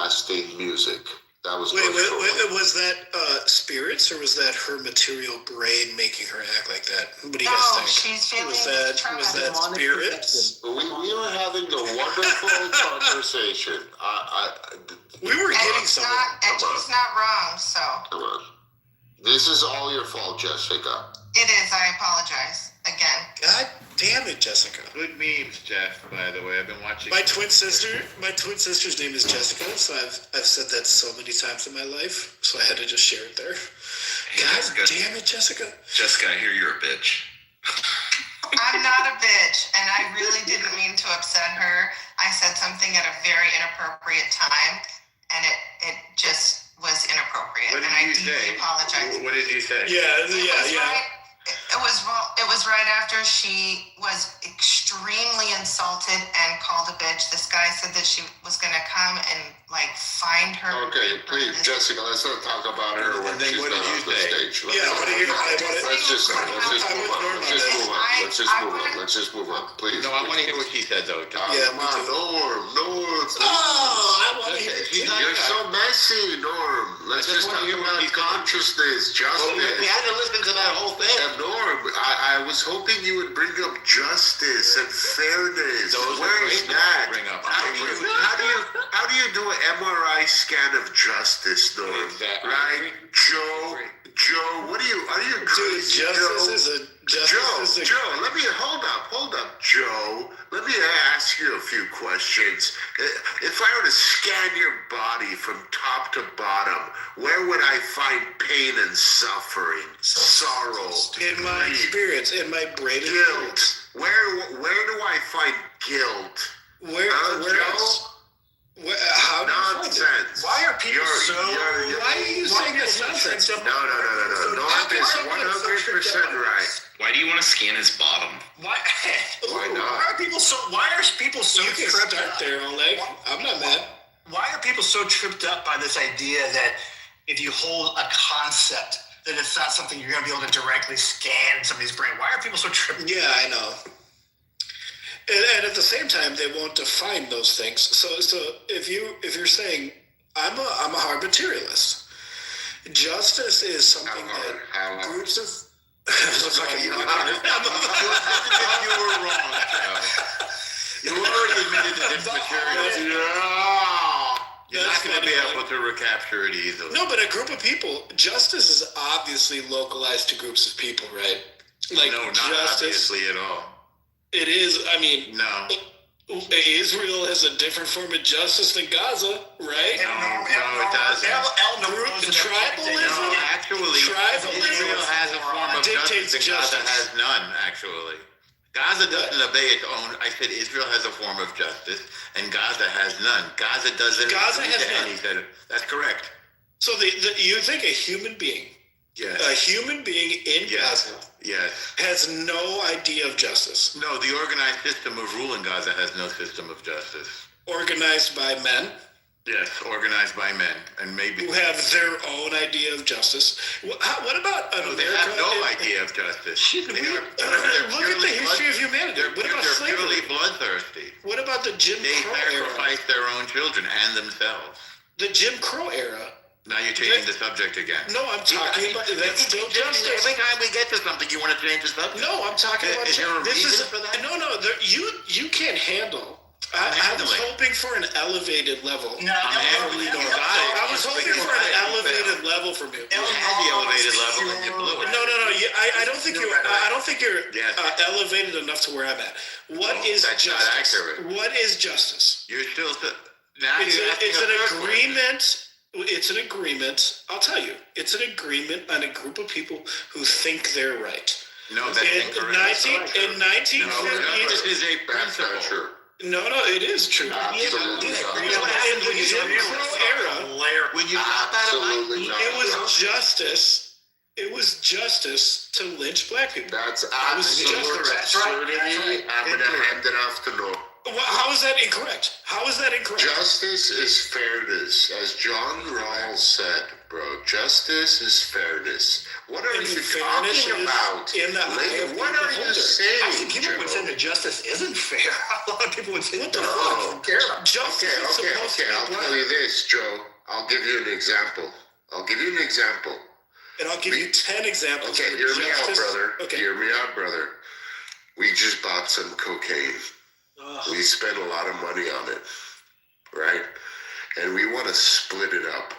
blasting music. That was wait, was that spirits, or was that her material brain making her act like that? What do you guys think? She's feeling was that spirits? We were having a wonderful conversation. We were getting somewhere. And she's not wrong, so. Come on. This is all your fault, Jessica. It is. I apologize again. God damn it, Jessica. Good memes, Jeff, by the way. I've been watching. My twin sister's name is Jessica, so I've said that so many times in my life, so I had to just share it there. Hey, God Jessica. damn it, Jessica. Jessica, I hear you're a bitch. I'm not a bitch, and I really didn't mean to upset her. I said something at a very inappropriate time, and it just was inappropriate, and I deeply apologize. What did you say? Yeah. It was right after she was extremely insulted and called a bitch. This guy said that she was going to come and find her. Okay, please, Jessica, let's not talk about her when she's not on the stage. Let's just move on, please. No, I want to hear what she said, though. Yeah, come on, Norm. I want to hear it. You're so messy, Norm. Let's just talk about consciousness, justice. We had to listen to that whole thing. And Norm, I was hoping you would bring up justice and fairness. Where is that? How do you do an MRI scan of justice, Norm? Exactly. Right? Joe, what are you crazy, Joe, let me hold up, Joe. Let me ask you a few questions. If I were to scan your body from top to bottom, where would I find pain and suffering, sorrow, in my experience, in my brain, guilt? Where do I find guilt? Where else? How nonsense. Why are people why are you saying this nonsense? No. Norm is 100% right. Why do you want to scan his bottom? Why not? Why are people so You can tripped start up? there, Oleg. I'm not mad. Why are people so tripped up by this idea that if you hold a concept, that it's not something you're going to be able to directly scan somebody's brain? Why are people so tripped up? Yeah, I know. And at the same time, they won't define those things. So if you're saying I'm a hard materialist, justice is something that groups of You were wrong, Joe. You already admitted that it's material. You're not going to be able to recapture it easily. No, but a group of people, justice is obviously localized to groups of people, right? No, not obviously at all. It is, No. Israel has a different form of justice than Gaza, right? No, it doesn't. Tribalism? No, actually, Israel has a form of justice and Gaza has none, actually. Gaza doesn't obey its own. I said Israel has a form of justice and Gaza has none. Gaza doesn't. Gaza has none. That's correct. So you think a human being, a human being in Gaza, has no idea of justice? No, the organized system of rule in Gaza has no system of justice. Organized by men? Yes, organized by men, and maybe who have their own idea of justice. What about America? They have no idea of justice. Look at the history of humanity. They're purely bloodthirsty. What about the Jim Crow era? They sacrifice their own children and themselves. The Jim Crow era. Now you're changing the subject again. No, I'm talking about that's still justice. Every time we get to something, you want to change the subject. No, I'm talking about. Is there a reason for that? No. You can't handle. I was hoping for an elevated level. No, I was hoping for an elevated level from you. You had the elevated level and you blew it. No. I don't think you're elevated enough to where I'm at. What is justice? What is justice? You're still. It's an agreement. It's an agreement. I'll tell you. It's an agreement on a group of people who think they're right. No, that's incorrect. In 1950, this is a principle. No, it is true. In the Jim Crow era, when you got that absolutely not. It was justice to lynch black people. That's absolute absurdity. I'm going to hand it off to Norm. How is that incorrect? How is that incorrect? Justice is fairness, as John Rawls said, bro. Justice is fairness. What are And you fairness talking is about? in the eye of What the are you beholder. saying, I think people Joe? would say that justice isn't fair. A lot of people would say What the no, fuck? I don't care about. Justice is supposed to be I'll black. tell you this, Joe. I'll give you an example. And I'll give you 10 examples. Okay, where hear me out, justice- brother. Okay. Hear me out, brother. We just bought some cocaine. We spent a lot of money on it, right? And we want to split it up.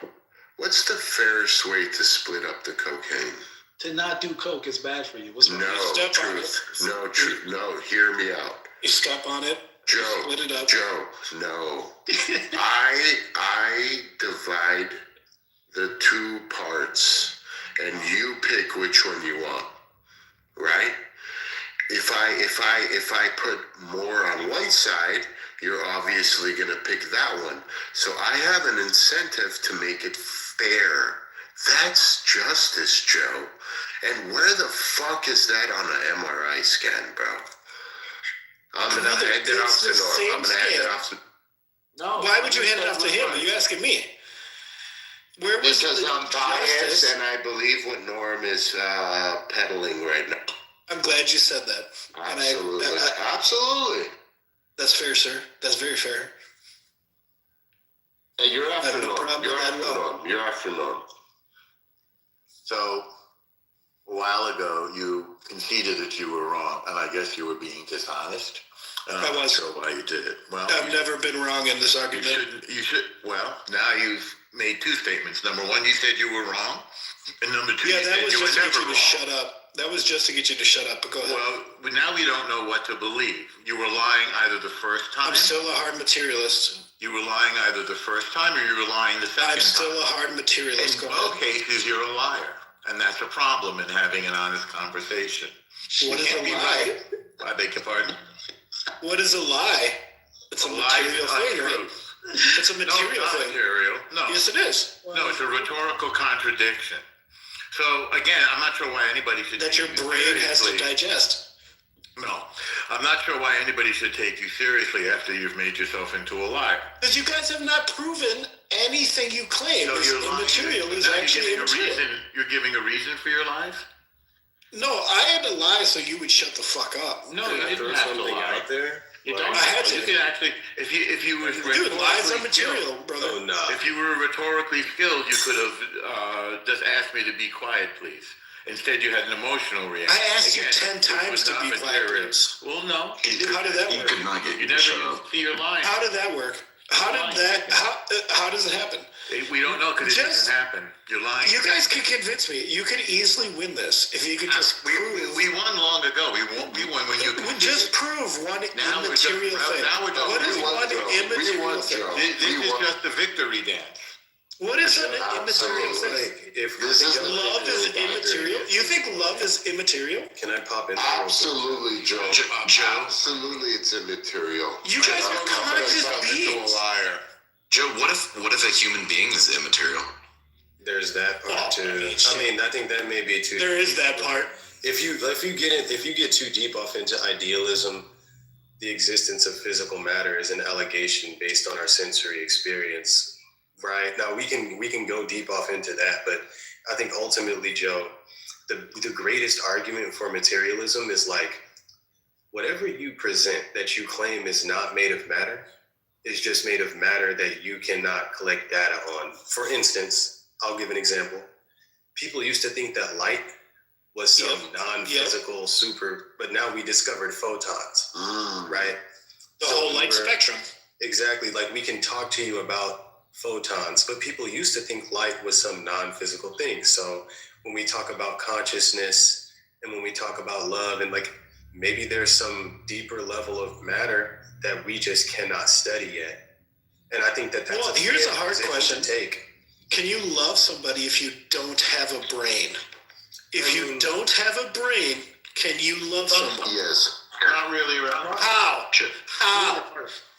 What's the fairest way to split up the cocaine? To not do coke is bad for you. What's wrong? No step on truth. it. No truth. No, hear me out. You step on it. Joe, Split it up. Joe, no. I divide the two parts and you pick which one you want, right? If I put more on one side, you're obviously gonna pick that one. So I have an incentive to make it fair. That's justice, Joe. And where the fuck is that on an MRI scan, bro? I'm gonna Brother, hand it off it's to the Norm. same I'm gonna hand it scan. off to No. Why would you hand it off to him? Are you asking me? Where was because the I'm biased justice? and I believe what Norm is peddling right now. I'm glad you said that. And Absolutely. I- Absolutely. that's fair, sir. That's very fair. Hey, you're I after have no Norm. problem You're with that after at all. Norm. You're after Norm. So, a while ago, you conceded that you were wrong, and I guess you were being dishonest. And I'm I not was. sure why you did it. Well, I've never been wrong in this you argument. should, well, now you've made two statements. Number one, you said you were wrong. And number two, Yeah, you that said was you were just to get never you to wrong. shut up. That was just to get you to shut up. But go ahead. Well, but now we don't know what to believe. You were lying either the first time. I'm still a hard materialist. You were lying either the first time or you were lying the second I'm still time. a hard materialist. In Go both ahead. cases, you're a liar. And that's a problem in having an honest conversation. What is Can't a be lie? I beg your pardon? What is a lie? It's a lie material is thing, right? untruth. It's a No, it's material not thing. material. No. Yes, it is. No, it's a rhetorical contradiction. So again, I'm not sure why anybody should That take your you brain has to seriously. digest. No, I'm not sure why anybody should take you seriously after you've made yourself into a liar. Because you guys have not proven anything you claim So is you're lying. immaterial is Now actually you're giving immaterial. you're giving a reason for your lies? No, I had to lie so you would shut the fuck up. No, Can you I throw didn't have to something lie. out there? You Like- don't. I had to. You could actually, if you were Dude, lies are rhetorically material, skilled, brother. Oh no. if you were rhetorically skilled, you could have just asked me to be quiet, please. Instead, you had an emotional reaction. I asked you Again, 10 it times was to not be quiet, material. please. Well, no. How did that You work? could not get You you to never shut up. see your line. How did that work? How did that? How does it happen? We don't know because it Just- didn't happen. You're lying. You guys could convince me. You could easily win this if you could just prove. We won long ago. We won when you Just prove one Now we're just- immaterial thing. now we're just- What is we won, one Joe. We immaterial won, thing? Joe. This We is won. just a victory dance. What is an Yeah, immaterial absolutely. thing? Like, if This is Love is immaterial. You think love is immaterial? Can I pop in? there real quick? Absolutely, Joe. Joe, Absolutely, it's immaterial. You guys I are don't know if I conscious felt into beings. a liar. Joe, what if a human being is immaterial? There's that part Oh, too. I mean, I mean, I think that may be too. There is that part. If you get too deep off into idealism, the existence of physical matter is an allegation based on our sensory experience. Right now, we can go deep off into that, but I think ultimately, Joe, the greatest argument for materialism is like whatever you present that you claim is not made of matter is just made of matter that you cannot collect data on. For instance, I'll give an example. People used to think that light was some non-physical super, but now we discovered photons, right? The So whole light we're- spectrum. Exactly. Like we can talk to you about photons, but people used to think light was some non-physical thing. So when we talk about consciousness and when we talk about love and like maybe there's some deeper level of matter that we just cannot study yet. And I think that that's Well, here's fair a hard position question. to take. Can you love somebody if you don't have a brain? If you don't have a brain, can you love someone? Yes. Not really, Ralph. How? How?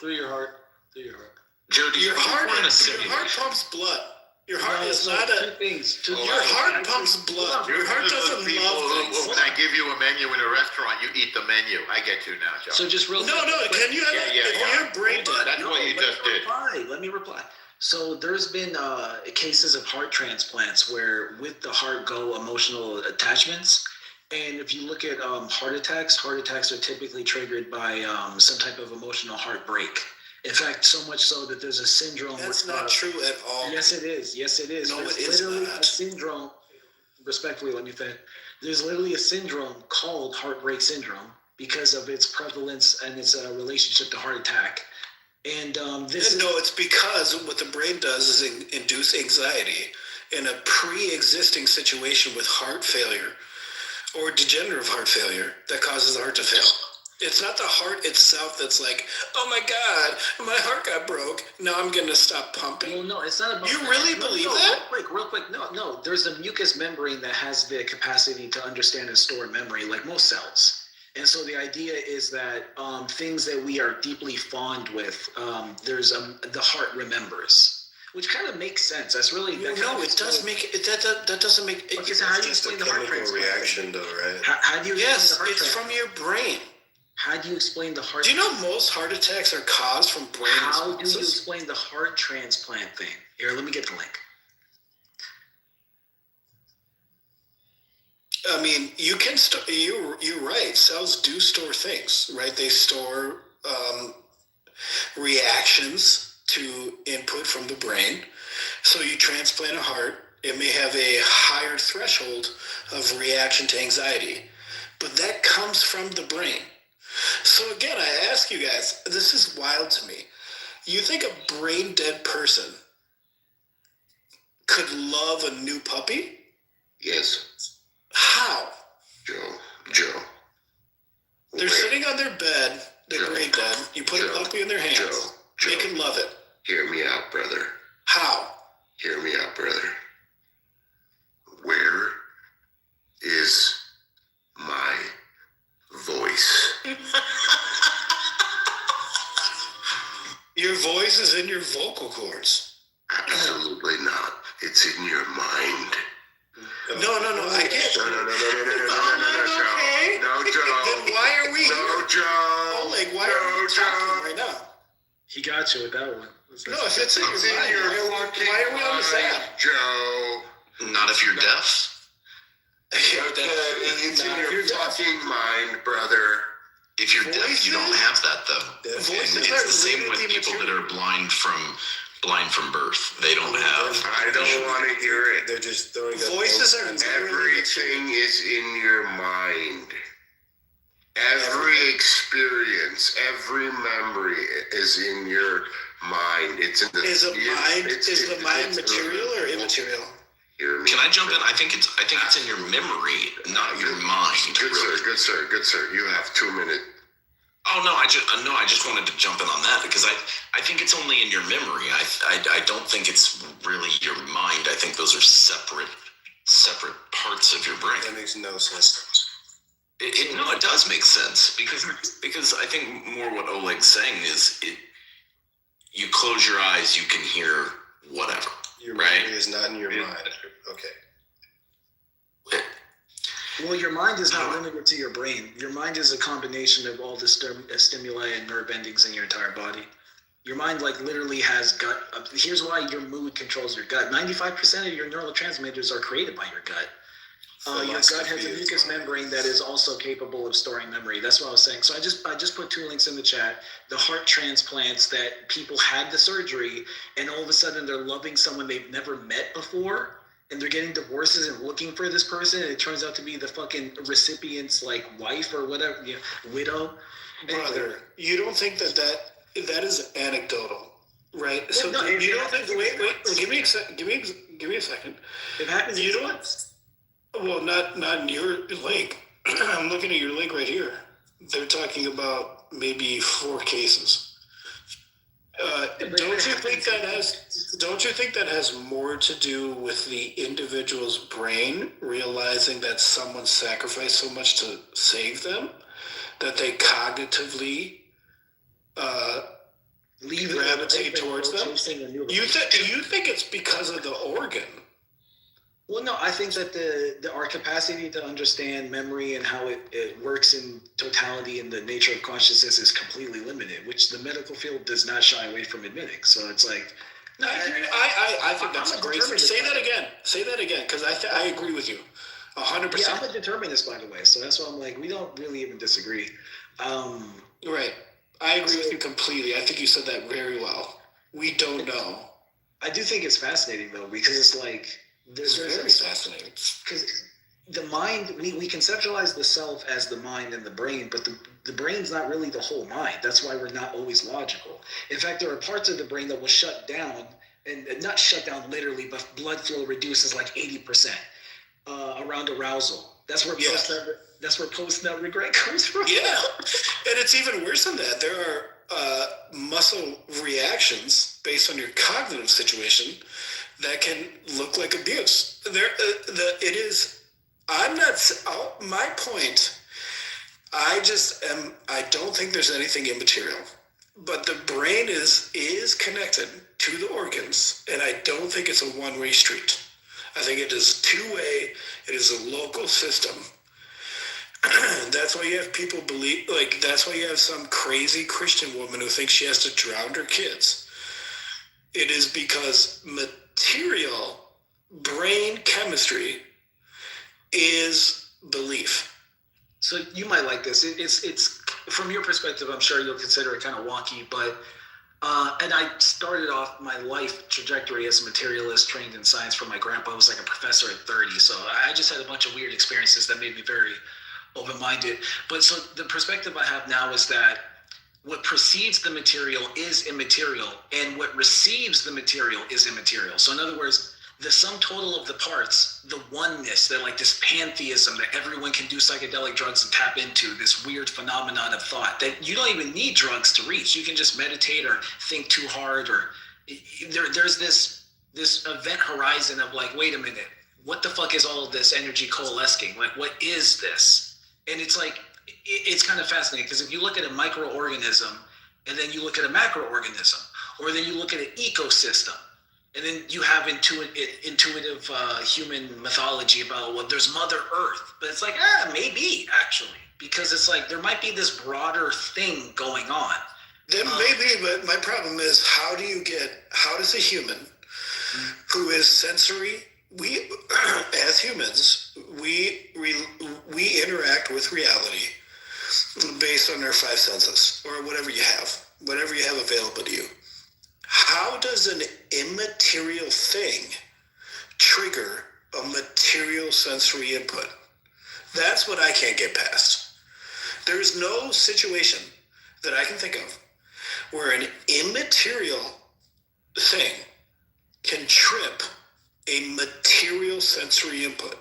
Through your heart. Through your heart. Joe, do you Your heart want to pumps blood. Your heart is not two a. things. Your heart pumps blood. Your heart doesn't people love things. when I give you a menu in a restaurant, you eat the menu. I get you now, Joe. So just real No, quick. can you have if you're brain dead? That's what you just did. Let me reply. So there's been cases of heart transplants where with the heart go emotional attachments. And if you look at heart attacks are typically triggered by some type of emotional heartbreak. In fact, so much so that there's a syndrome. That's not true at all. Yes, it is. Yes, it is. No, There's it is literally not. a syndrome. Respectfully, let me finish. There's literally a syndrome called heartbreak syndrome because of its prevalence and its relationship to heart attack. And it's because what the brain does is induce anxiety in a pre-existing situation with heart failure or degenerative heart failure that causes the heart to fail. It's not the heart itself that's like, oh my God, my heart got broke. Now I'm going to stop pumping. Well, no, it's not about. You really believe that? Real quick. No. There's a mucous membrane that has the capacity to understand and store memory, like most cells. And so the idea is that things that we are deeply fond with, the heart remembers, which kind of makes sense. That's really It does make it. That doesn't make. Okay, so how do you Just a explain the heart chemical transplant? reaction, though, right? How do you? Yes, explain the heart it's from your brain. How do you explain the heart? Do you know most heart attacks are caused from brain How do you responses? explain the heart transplant thing? Here, let me get the link. I mean, you can store. You're right. Cells do store things, right? They store reactions to input from the brain. So you transplant a heart. It may have a higher threshold of reaction to anxiety, but that comes from the brain. So again, I ask you guys, this is wild to me. You think a brain dead person could love a new puppy? Yes, How? Joe. They're sitting on their bed, they're Joe. brain dead. You put a Joe. puppy in their hands. Joe. They can love it. Hear me out, brother. How? Hear me out, brother. Where is my voice? Your voice is in your vocal cords. Absolutely not. It's in your mind. No, I get No, it. Joe. No, Joe. Then why are we No, here? Joe. Oleg, why are we talking right now? He got you with that one. No, if it's in It's your in mind, your why fucking are we on this mind, app? Joe. Not if you're deaf. Okay, it's in your fucking mind, brother. If you're deaf, you don't have that though. And Voices it's are the same with literally people that are blind from birth. They don't have. I don't want to hear it. They're just throwing up Voices are Everything is in your mind. Every experience, every memory is in your mind. It's in the. Is the mind material or immaterial? Hear me? Can I jump in? I think it's in your memory, not your mind. Good really. sir, good sir. You have 2 minutes. Oh no, I just wanted to jump in on that because I think it's only in your memory. I don't think it's really your mind. I think those are separate parts of your brain. That makes no sense. It does make sense because I think more what Oleg's saying is you close your eyes, you can hear whatever. Your Right. memory is not in your mind. Okay. Well, your mind is not limited to your brain. Your mind is a combination of all the stimuli and nerve endings in your entire body. Your mind, like, literally has gut. Here's why your mood controls your gut. 95% of your neurotransmitters are created by your gut. Your gut has a mucous membrane that is also capable of storing memory. That's what I was saying. So I just put 2 links in the chat. The heart transplants that people had the surgery, and all of a sudden they're loving someone they've never met before, and they're getting divorces and looking for this person, and it turns out to be the fucking recipient's like wife or whatever, widow. Brother, you don't think that is anecdotal, right? Well, So no, you don't think? Wait. Give me a second. It happens. You don't. Well, not in your link. I'm looking at your link right here. They're talking about maybe 4 cases. Don't you think that has more to do with the individual's brain realizing that someone sacrificed so much to save them that they cognitively leave gravitate towards them. chasing a new You think it's because of the organ? Well, no, I think that our capacity to understand memory and how it works in totality and the nature of consciousness is completely limited, which the medical field does not shy away from admitting. So it's like, no, I think that's a great thing. Say that again, because I agree with you 100%. Yeah, I'm a determinist, by the way. So that's why I'm like, we don't really even disagree. Right. I agree with you completely. I think you said that very well. We don't know. I do think it's fascinating, though, because it's like, It's very fascinating. Because the mind, we conceptualize the self as the mind and the brain, but the brain's not really the whole mind. That's why we're not always logical. In fact, there are parts of the brain that will shut down, and not shut down literally, but blood flow reduces like 80% around arousal. That's where post-nut regret comes from. Yeah, and it's even worse than that. There are muscle reactions based on your cognitive situation that can look like abuse. It is. I'm not. My point. I don't think there's anything immaterial, but the brain is connected to the organs, and I don't think it's a one-way street. I think it is two-way. It is a local system. That's why you have people believe. That's why you have some crazy Christian woman who thinks she has to drown her kids. It is because material brain chemistry is belief. So you might like this. It's from your perspective, I'm sure you'll consider it kind of wonky, but and I started off my life trajectory as a materialist, trained in science from my grandpa. I was like a professor at 30, so I just had a bunch of weird experiences that made me very open-minded. But so the perspective I have now is that what precedes the material is immaterial, and what receives the material is immaterial. So in other words, the sum total of the parts, the oneness, that like this pantheism that everyone can do psychedelic drugs and tap into, this weird phenomenon of thought that you don't even need drugs to reach. You can just meditate or think too hard, or there's this event horizon of like, wait a minute, what the fuck is all of this energy coalescing? Like, what is this? And it's like, it's kind of fascinating, because if you look at a microorganism and then you look at a macroorganism, or then you look at an ecosystem, and then you have intuitive human mythology about, well, there's Mother Earth, but it's like, maybe actually, because it's like there might be this broader thing going on. Then maybe, but my problem is, how does a human who is sensory, we as humans, we interact with reality based on our five senses, or whatever you have available to you. How does an immaterial thing trigger a material sensory input? That's what I can't get past. There's no situation that I can think of where an immaterial thing can trip a material sensory input.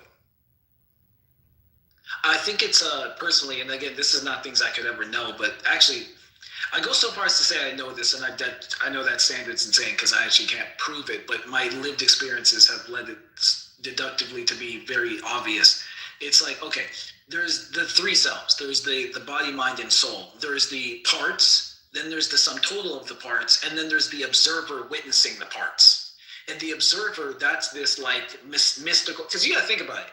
I think it's personally, and again, this is not things I could ever know, but actually, I go so far as to say I know this, and I know that standard's insane because I actually can't prove it, but my lived experiences have led it deductively to be very obvious. It's like, okay, there's the three selves. There's the body, mind, and soul. There's the parts, then there's the sum total of the parts, and then there's the observer witnessing the parts. And the observer, that's this like mystical, because you got to think about it.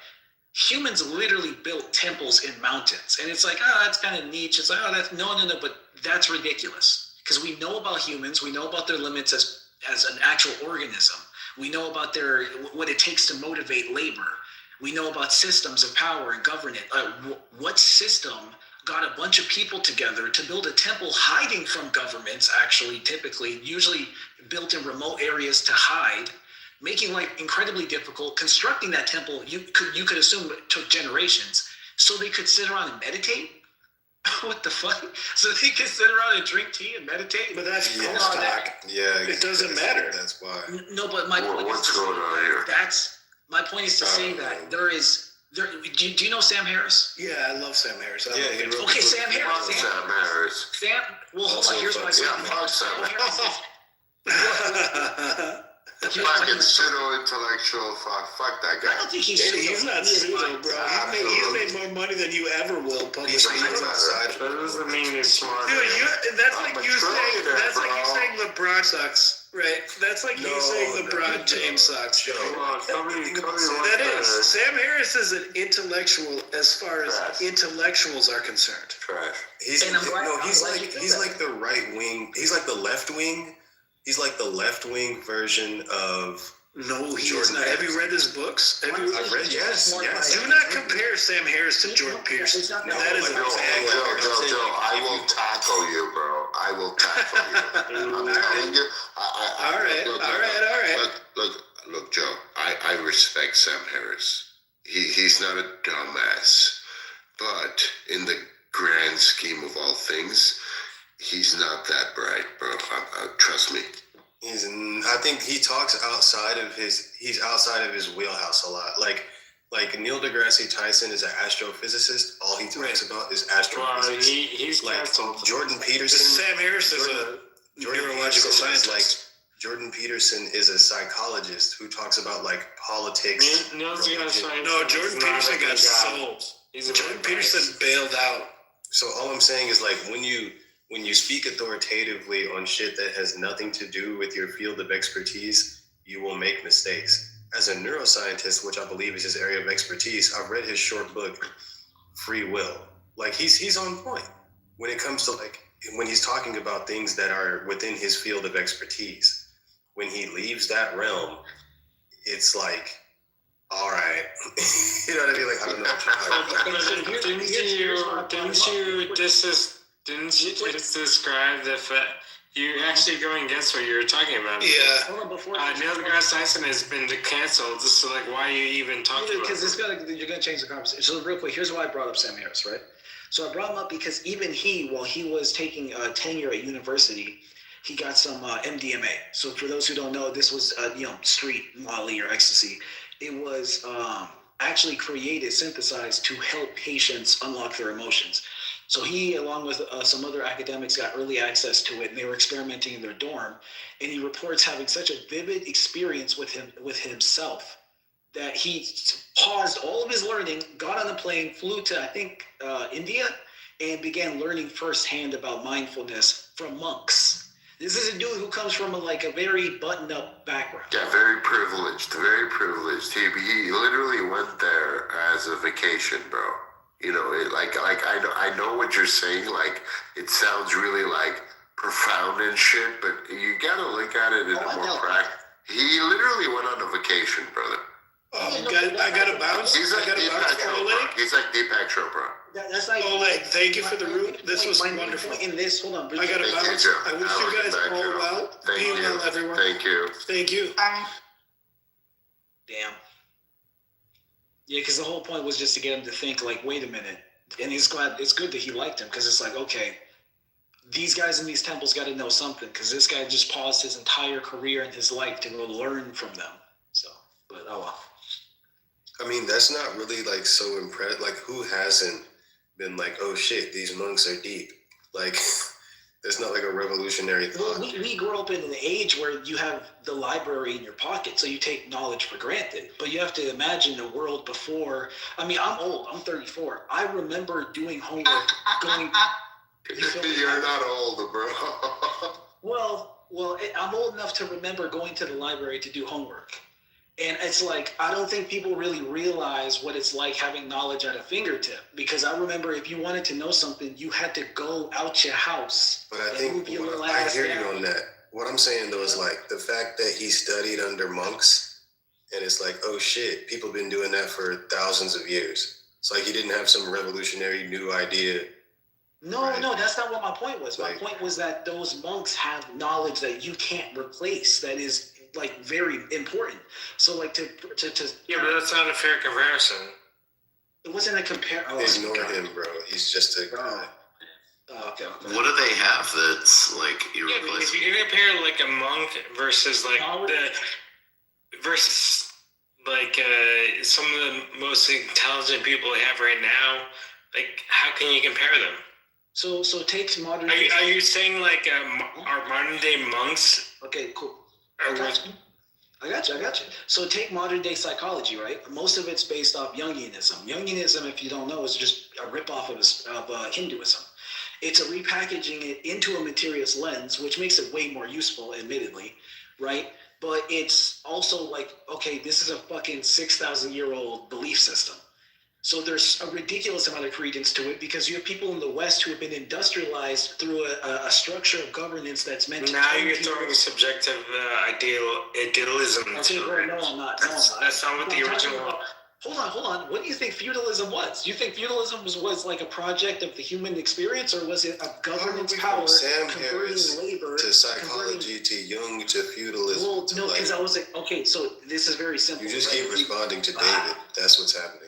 Humans literally built temples in mountains, and it's like, that's kind of niche. It's like, that's no, but that's ridiculous, because we know about humans, we know about their limits as an actual organism. We know about what it takes to motivate labor. We know about systems of power and governance. What system got a bunch of people together to build a temple hiding from governments? Actually, typically, usually built in remote areas to hide, making life incredibly difficult. Constructing that temple, you could assume it took generations, so they could sit around and meditate. What the fuck? So they could sit around and drink tea and meditate? But that's talk. Yeah, it doesn't matter. That's why. No, but my point what's going on here? My point is to say that there. Do you know Sam Harris? Yeah, I love Sam Harris. Okay, Sam Harris. Sam Harris. Well, hold on. Here's my Yeah, fuck Sam Harris. Fucking pseudo-intellectual. Fuck that I guy. don't think he's He's not pseudo, bro. He's made more money than you ever will He's publicly. outside. That doesn't mean he's smart. Dude, that's I'm like a you saying trillionaire, bro. LeBron sucks, right? That's like you saying LeBron James sucks. Joe. Well, Kobe That is. Sam Harris is an intellectual as far as Trash. intellectuals are concerned. Trash. He's And I'm glad- I'm he's glad like you feel he's that. like the right wing. He's like the left wing. He's like the left wing version of. No, he is Jordan not. Have you Peterson. read his books? Have you, I've read, yes. do not compare Sam Harris to Jordan Peterson. It's not that That is way. a bad Joe, I will tackle you, bro. I will tackle you. I'm telling you. All right. Look, Joe. I respect Sam Harris. He's not a dumbass, but in the grand scheme of all things, he's not that bright, bro. Trust me. I think he talks outside of he's outside of his wheelhouse a lot. Like Neil deGrasse Tyson is an astrophysicist. All he talks about is Well, astrophysics. he's Like canceled. Jordan Peterson. Sam Harris is a Jordan neurological Peterson is scientist. Jordan Peterson is a psychologist who talks about like politics. Neil deGrasse Tyson No, Jordan is not Peterson a good got guy. sold. He's a Jordan bad guy. Peterson bailed out. So all I'm saying is like when you speak authoritatively on shit that has nothing to do with your field of expertise, you will make mistakes. As a neuroscientist, which I believe is his area of expertise, I've read his short book, Free Will. Like he's on point when it comes to like when he's talking about things that are within his field of expertise. When he leaves that realm, it's like, all right, you know what I mean? Like I don't know. Didn't you just describe the fact you're actually going against what you were talking about? Yeah. Hold on, before Neil deGrasse Tyson has been canceled, so like, why are you even talking about because it? you're gonna change the conversation. So real quick, here's why I brought up Sam Harris, right? So I brought him up because even while he was taking tenure at university, he got some MDMA. So for those who don't know, this was street Molly or ecstasy. It was actually synthesized to help patients unlock their emotions. So he, along with some other academics, got early access to it, and they were experimenting in their dorm. And he reports having such a vivid experience with himself that he paused all of his learning, got on a plane, flew to, I think, India, and began learning firsthand about mindfulness from monks. This is a dude who comes from a very buttoned-up background. Yeah, very privileged. Very privileged. He literally went there as a vacation, bro. You know, I know what you're saying. Like, it sounds really like profound and shit, but you gotta look at it in a more practical. He literally went on a vacation, brother. I got to bounce. He's like Deepak Chopra. He's like Deepak Chopra. That's like Oleg, thank you for the root. This was my wonderful. point in this, hold on. I got to Thank you, bounce. Joe. I wish you guys all well. Thank Be you. well, everyone. Thank you. Thank you. Damn. Yeah, because the whole point was just to get him to think, like, wait a minute. And it's good that he liked him, because it's like, okay, these guys in these temples got to know something, because this guy just paused his entire career and his life to go learn from them. So, but oh well. I mean, that's not really like so impressive. Like, who hasn't been like, oh shit, these monks are deep? Like, that's not like a revolutionary thought. Well, we grew up in an age where you have the library in your pocket, so you take knowledge for granted. But you have to imagine the world before. I mean, I'm old. I'm 34. I remember doing homework, going. You're not old, bro. I'm old enough to remember going to the library to do homework. And it's like, I don't think people really realize what it's like having knowledge at a fingertip. Because I remember if you wanted to know something, you had to go out your house. But I think I hear you on that. What I'm saying though is like the fact that he studied under monks, and it's like, oh shit, people have been doing that for thousands of years. It's like he didn't have some revolutionary new idea. No, Right. no, that's not what my point was. My Like- point was that those monks have knowledge that you can't replace. That is like very important. So like to Yeah, but that's not a fair comparison. it wasn't a compare. Oh, Ignore God. him, bro. He's just a guy. Oh, okay. What do they have that's like Yeah, but if irreplaceable? you compare like a monk versus like Knowledge. some of the most intelligent people we have right now, like how can you compare them? So take modern. Are you saying like our modern day monks Okay, cool. are I like got you. I got you. So take modern day psychology, right? Most of it's based off Jungianism. Jungianism, if you don't know, is just a ripoff of Hinduism. It's a repackaging it into a materialist lens, which makes it way more useful, admittedly, right? But it's also like, okay, this is a fucking 6,000-year-old belief system. So there's a ridiculous amount of credence to it because you have people in the West who have been industrialized through a structure of governance that's meant to. Now you're throwing subjective idealism. Okay, well, no, I'm not. That's not what the original. Hold on. What do you think feudalism was? Do you think feudalism was like a project of the human experience, or was it a governance power converting labor to psychology, to Jung, to feudalism? Well, no, because I was like, okay, so this is very simple. You just keep responding to David. That's what's happening.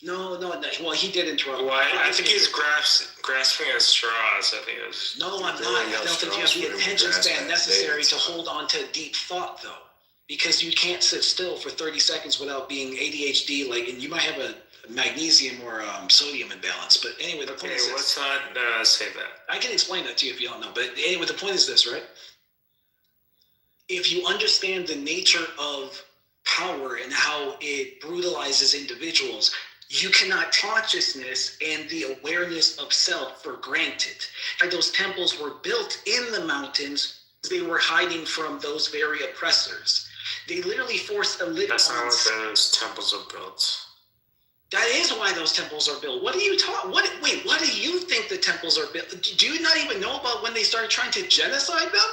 No. Well, he did interrupt. Well, I think he's grasping at straws. I think it was. No, I'm not. I don't think you have the attention span necessary to hold on to deep thought, though. Because you can't sit still for 30 seconds without being ADHD, and you might have a magnesium or sodium imbalance. But anyway, the point is this. Let's not say that. I can explain that to you if you don't know. But anyway, the point is this, right? If you understand the nature of power and how it brutalizes individuals, you cannot consciousness and the awareness of self for granted. And those temples were built in the mountains. They were hiding from those very oppressors. They literally forced a lid. That's not what those temples are built. That is why those temples are built. What do you talk? What do you think the temples are built? Do you not even know about when they started trying to genocide them?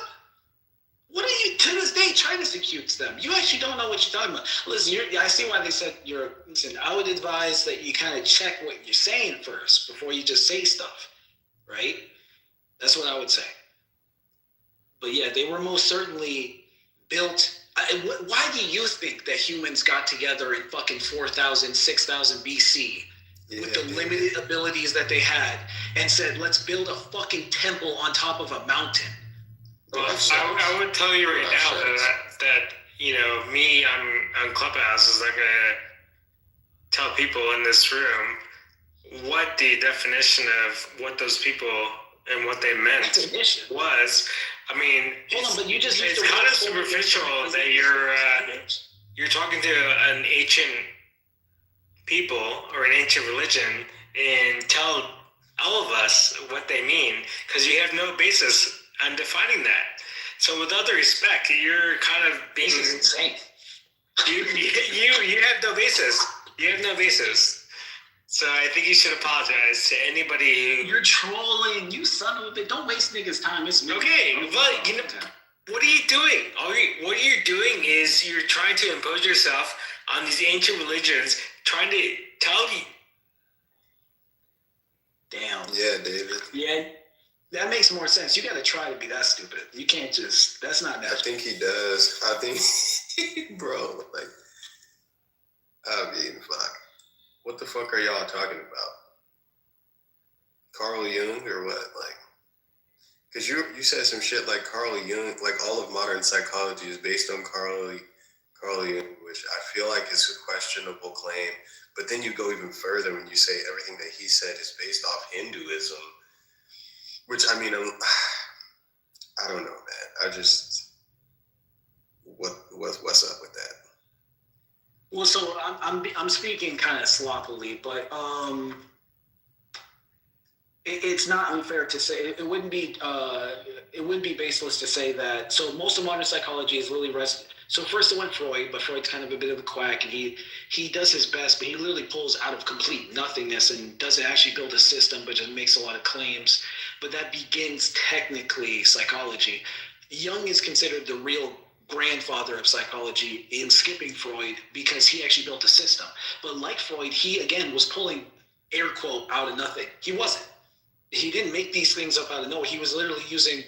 What are you, to this day, China executes them? You actually don't know what you're talking about. Listen, I see why they said listen, I would advise that you kind of check what you're saying first before you just say stuff, right? That's what I would say. But yeah, they were most certainly built. Why do you think that humans got together in fucking 4,000, 6,000 BC with the limited abilities that they had and said, let's build a fucking temple on top of a mountain? Well, I would tell you right now that me on Clubhouse is not gonna tell people in this room what the definition of what those people and what they meant was. I mean, hold on, but you just it's kind of superficial that you're talking to an ancient people or an ancient religion and tell all of us what they mean because you have no basis on defining that. So with all due respect, you're kind of being this is insane. You have no basis. You have no basis. So I think you should apologize to anybody who... You're trolling, you son of a bitch. Don't waste niggas' time. It's me. Okay, but what are you doing? What you're doing is you're trying to impose yourself on these ancient religions, trying to tell you. Damn. Yeah, David. Yeah, that makes more sense. You got to try to be that stupid. You can't just. That's not natural. I think he does. I think, bro, I mean, fuck. What the fuck are y'all talking about? Carl Jung or what? Because you said some shit like Carl Jung, like all of modern psychology is based on Carl Jung, which I feel like is a questionable claim. But then you go even further when you say everything that he said is based off Hinduism, which I mean, I don't know, man. I just, what's up with that? Well, so I'm speaking kind of sloppily, but it's not unfair to say it wouldn't be baseless to say that. So most of modern psychology is really So first it went Freud, but Freud's kind of a bit of a quack, and he does his best, but he literally pulls out of complete nothingness and doesn't actually build a system, but just makes a lot of claims. But that begins technically psychology. Jung is considered the real grandfather of psychology in skipping Freud because he actually built a system. But like Freud, he again was pulling air quote out of nothing. He wasn't. He didn't make these things up out of nowhere. He was literally using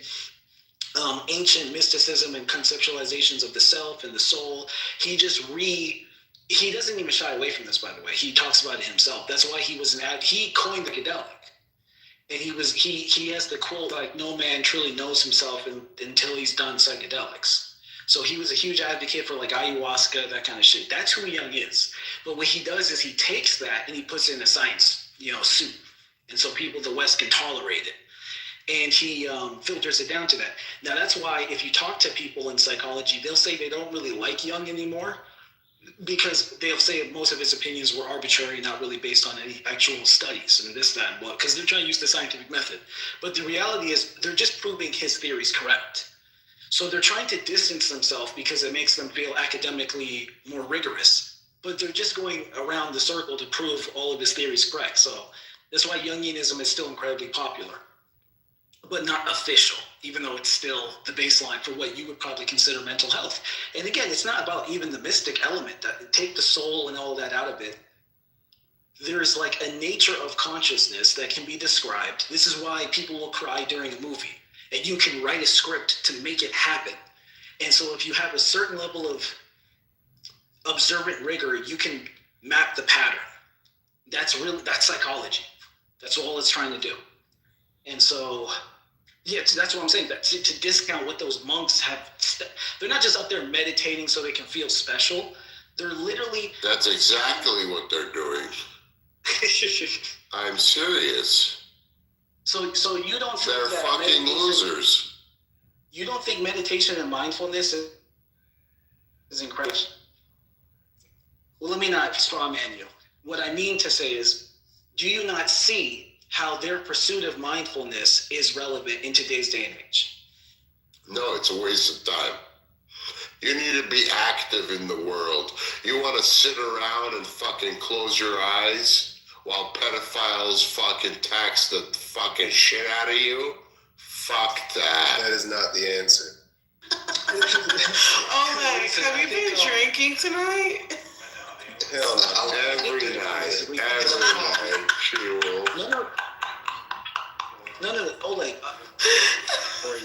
ancient mysticism and conceptualizations of the self and the soul. He doesn't even shy away from this, by the way. He talks about it himself. That's why he coined the psychedelic. And he has the quote, like, no man truly knows himself until he's done psychedelics. So he was a huge advocate for like ayahuasca, that kind of shit. That's who Jung is. But what he does is he takes that and he puts it in a science, suit. And so the West can tolerate it. and he filters it down to that. Now, that's why if you talk to people in psychology, they'll say they don't really like Jung anymore, because they'll say most of his opinions were arbitrary, not really based on any actual studies and this, that, and what, because they're trying to use the scientific method. But the reality is they're just proving his theories correct. So they're trying to distance themselves because it makes them feel academically more rigorous. But they're just going around the circle to prove all of his theories correct. So that's why Jungianism is still incredibly popular, but not official, even though it's still the baseline for what you would probably consider mental health. And again, it's not about even the mystic element, that take the soul and all that out of it. There's like a nature of consciousness that can be described. This is why people will cry during a movie, and you can write a script to make it happen. And so if you have a certain level of observant rigor, you can map the pattern. That's psychology. That's all it's trying to do. And so, yeah, that's what I'm saying. That to discount what those monks have, they're not just up there meditating so they can feel special. They're literally. That's exactly what they're doing. I'm serious. So you don't think they're that fucking losers. You don't think meditation and mindfulness is incredible? Well, let me not straw man you. What I mean to say is, do you not see how their pursuit of mindfulness is relevant in today's day and age? No, it's a waste of time. You need to be active in the world. You want to sit around and fucking close your eyes while pedophiles fucking tax the fucking shit out of you? Fuck that. That is not the answer. Oh, like, have you been drinking tonight? Hell no. Every night, she will. No. Oleg.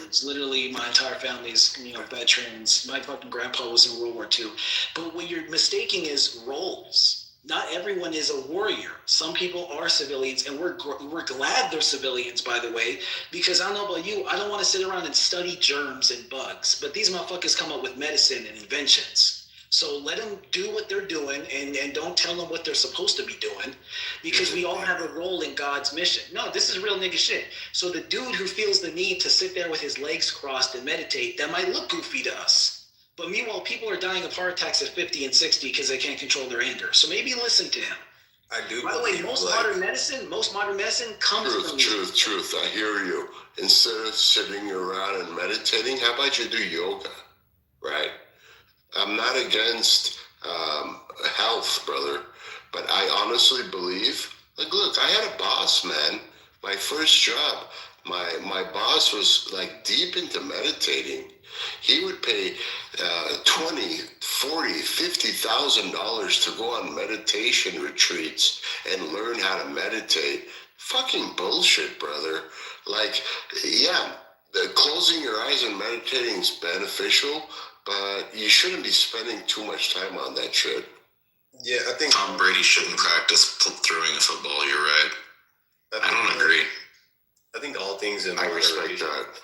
It's literally my entire family's, veterans. My fucking grandpa was in World War II. But what you're mistaking is roles. Not everyone is a warrior. Some people are civilians, and we're glad they're civilians, by the way, because I don't know about you, I don't want to sit around and study germs and bugs, but these motherfuckers come up with medicine and inventions. So let them do what they're doing, and don't tell them what they're supposed to be doing, because we all have a role in God's mission. No, this is real nigga shit. So the dude who feels the need to sit there with his legs crossed and meditate, that might look goofy to us. But meanwhile, people are dying of heart attacks at 50 and 60 because they can't control their anger. So maybe listen to him. I do. By the way, most modern medicine comes from Truth. I hear you. Instead of sitting around and meditating, how about you do yoga, right? I'm not against health, brother, but I honestly believe, like, look, I had a boss, man. My first job, my boss was like deep into meditating. He would pay $20,000, $40,000, $50,000 to go on meditation retreats and learn how to meditate. Fucking bullshit, brother. Like, yeah, closing your eyes and meditating is beneficial, but you shouldn't be spending too much time on that shit. Yeah, I think Tom Brady shouldn't practice throwing a football. You're right. I don't agree. I think all things in I respect moderation. that.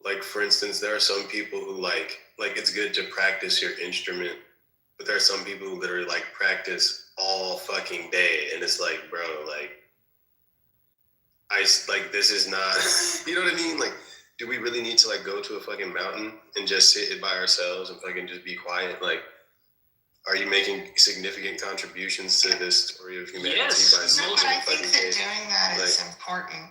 Like, for instance, there are some people who like it's good to practice your instrument, but there are some people who literally like practice all fucking day, and it's like, bro, this is not, you know what I mean? Like, do we really need to like go to a fucking mountain and just sit it by ourselves and fucking just be quiet? Like, are you making significant contributions to this story of humanity Yes. by No, sitting but I in think fucking that cave? doing that is Like- important.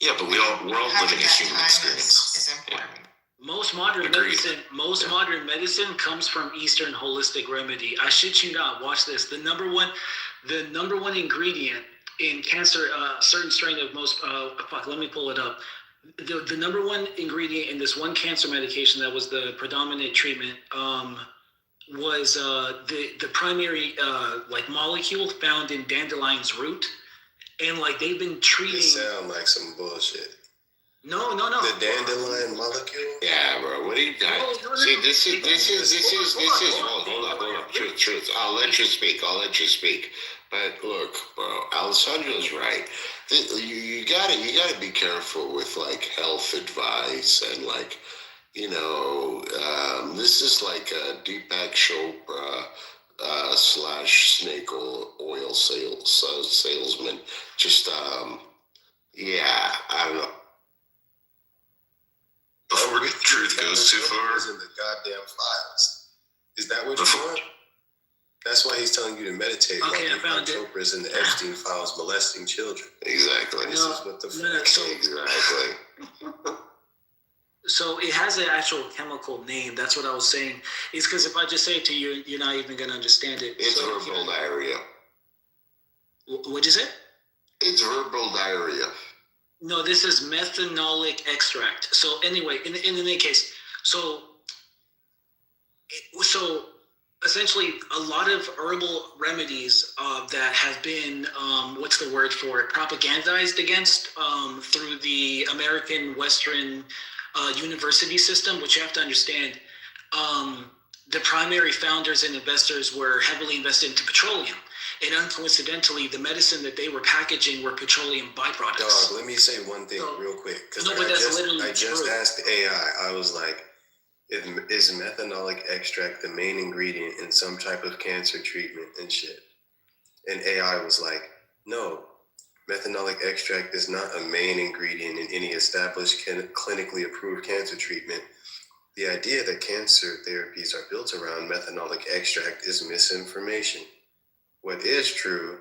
Yeah, but we're all Having living a that human time experience. is important. Most modern Agreed. modern medicine comes from Eastern holistic remedy. I shit you not. Watch this. The number one ingredient in cancer, certain strain of most. Let me pull it up. The number one ingredient in this one cancer medication that was the predominant treatment was the primary molecule found in dandelion's root, and like they've been treating. It sound like some bullshit. No. The dandelion molecule? Yeah, bro. What do you got? No. See, this is. Hold on. Truth. I'll let you speak. But look, bro, Alessandro's right. You gotta be careful with like health advice and like, this is like a Deepak Chopra / snake oil salesman. Just I don't know. Before truth goes too far. In the goddamn files. Is that what you want? That's why he's telling you to meditate. Okay, I found it. Chopra's in the Epstein files molesting children. Exactly. This is what the Exactly. So it has an actual chemical name. That's what I was saying. It's because if I just say it to you, you're not even going to understand it. It's So, verbal diarrhea. What'd you say? It's verbal diarrhea. No, this is methanolic extract. So anyway, in any case, so essentially a lot of herbal remedies that have been, what's the word for it, propagandized against through the American Western university system, which you have to understand, the primary founders and investors were heavily invested into petroleum. And uncoincidentally, the medicine that they were packaging were petroleum byproducts. Dog, let me say one thing real quick. Because I just true. asked AI, I was like, is methanolic extract the main ingredient in some type of cancer treatment and shit? And AI was like, no, methanolic extract is not a main ingredient in any established clinically approved cancer treatment. The idea that cancer therapies are built around methanolic extract is misinformation. What is true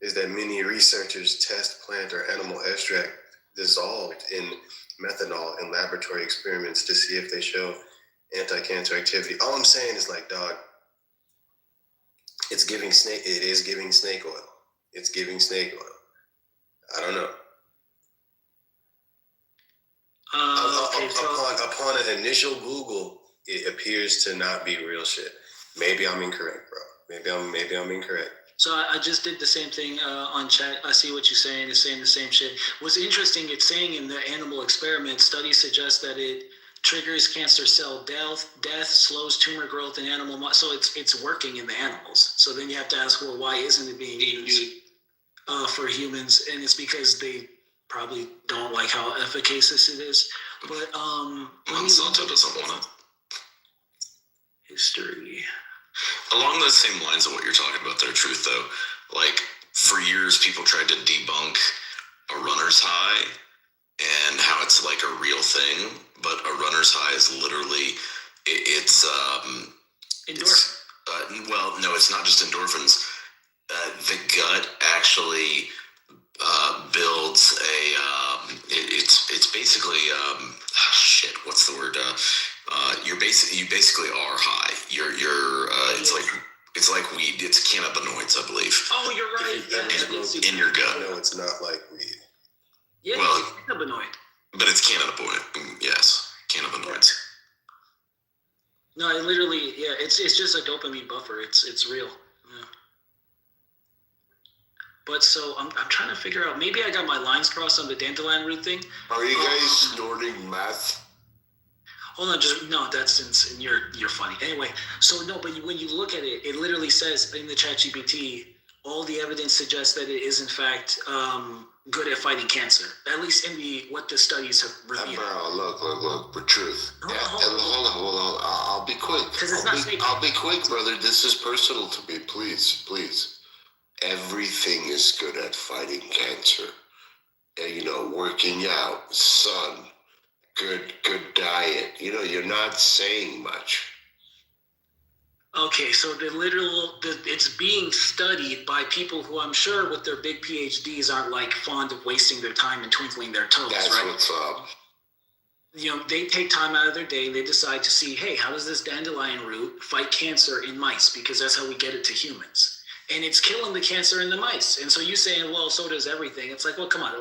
is that many researchers test plant or animal extract dissolved in methanol in laboratory experiments to see if they show anti-cancer activity. All I'm saying is like, dog, it is giving snake oil. It's giving snake oil. I don't know. Upon an initial Google, it appears to not be real shit. Maybe I'm incorrect, bro. Maybe I'm incorrect. So I just did the same thing on chat. I see what you're saying. It's saying the same shit. What's interesting, it's saying in the animal experiment, studies suggest that it triggers cancer cell death, slows tumor growth in animal models. So it's working in the animals. So then you have to ask, well, why isn't it being used for humans? And it's because they probably don't like how efficacious it is. But Monsanto doesn't want it. History. Along those same lines of what you're talking about there, Truth, though, like for years people tried to debunk a runner's high and how it's like a real thing, but a runner's high is literally it's well, no, it's not just endorphins. The gut actually builds a it's basically shit. What's the word? You basically are high. You're it's like weed. It's cannabinoids, I believe. Oh, you're right. In your gut. No, it's not like weed. Yeah, Well, it's cannabinoid. But it's cannabinoid. Yes, cannabinoids. No, it literally, yeah, it's just a dopamine buffer. It's real. Yeah. But so I'm trying to figure out. Maybe I got my lines crossed on the dandelion root thing. Are you guys snorting meth? Hold on, that's in you're funny. Anyway, so no, but when you look at it, it literally says in the ChatGPT, all the evidence suggests that it is in fact good at fighting cancer. At least in what the studies have revealed. Bro, look, for truth. Hold on. I'll be quick. I'll be quick, brother. This is personal to me. Please. Everything is good at fighting cancer. Working out, sun, good diet. You're not saying much. Okay, so it's being studied by people who I'm sure with their big PhDs aren't like fond of wasting their time and twinkling their toes, That's right? what's up. They take time out of their day and they decide to see, hey, how does this dandelion root fight cancer in mice? Because that's how we get it to humans. And it's killing the cancer in the mice. And so you're saying, well, so does everything. It's like, well, come on.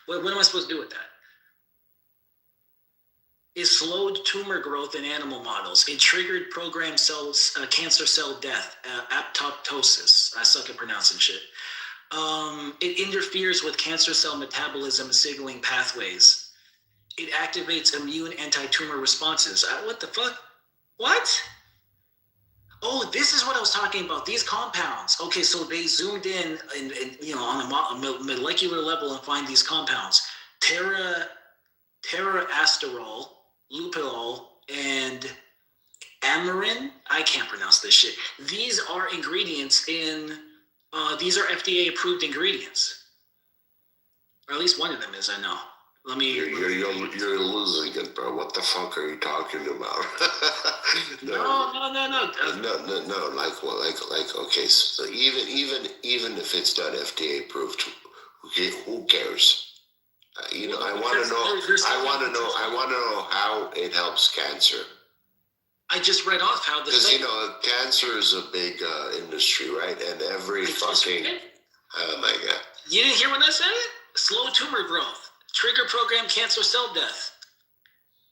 What am I supposed to do with that? It slowed tumor growth in animal models. It triggered programmed cancer cell death, apoptosis. I suck at pronouncing shit. It interferes with cancer cell metabolism and signaling pathways. It activates immune anti-tumor responses. What the fuck? What? Oh, this is what I was talking about. These compounds. Okay, so they zoomed in and on a molecular level and find these compounds. Terasterol, lupulol, and amarin. I can't pronounce this shit. These are ingredients these are FDA approved ingredients. Or at least one of them is, I know. You're losing it, bro. What the fuck are you talking about? No. No. Like. Okay. So even if it's not FDA approved, who cares? I want to know. I want to know how it helps cancer. I just read off how because cancer is a big industry, right? And every fucking. Oh my god. You didn't hear when I said it? Slow tumor growth, trigger program cancer cell death,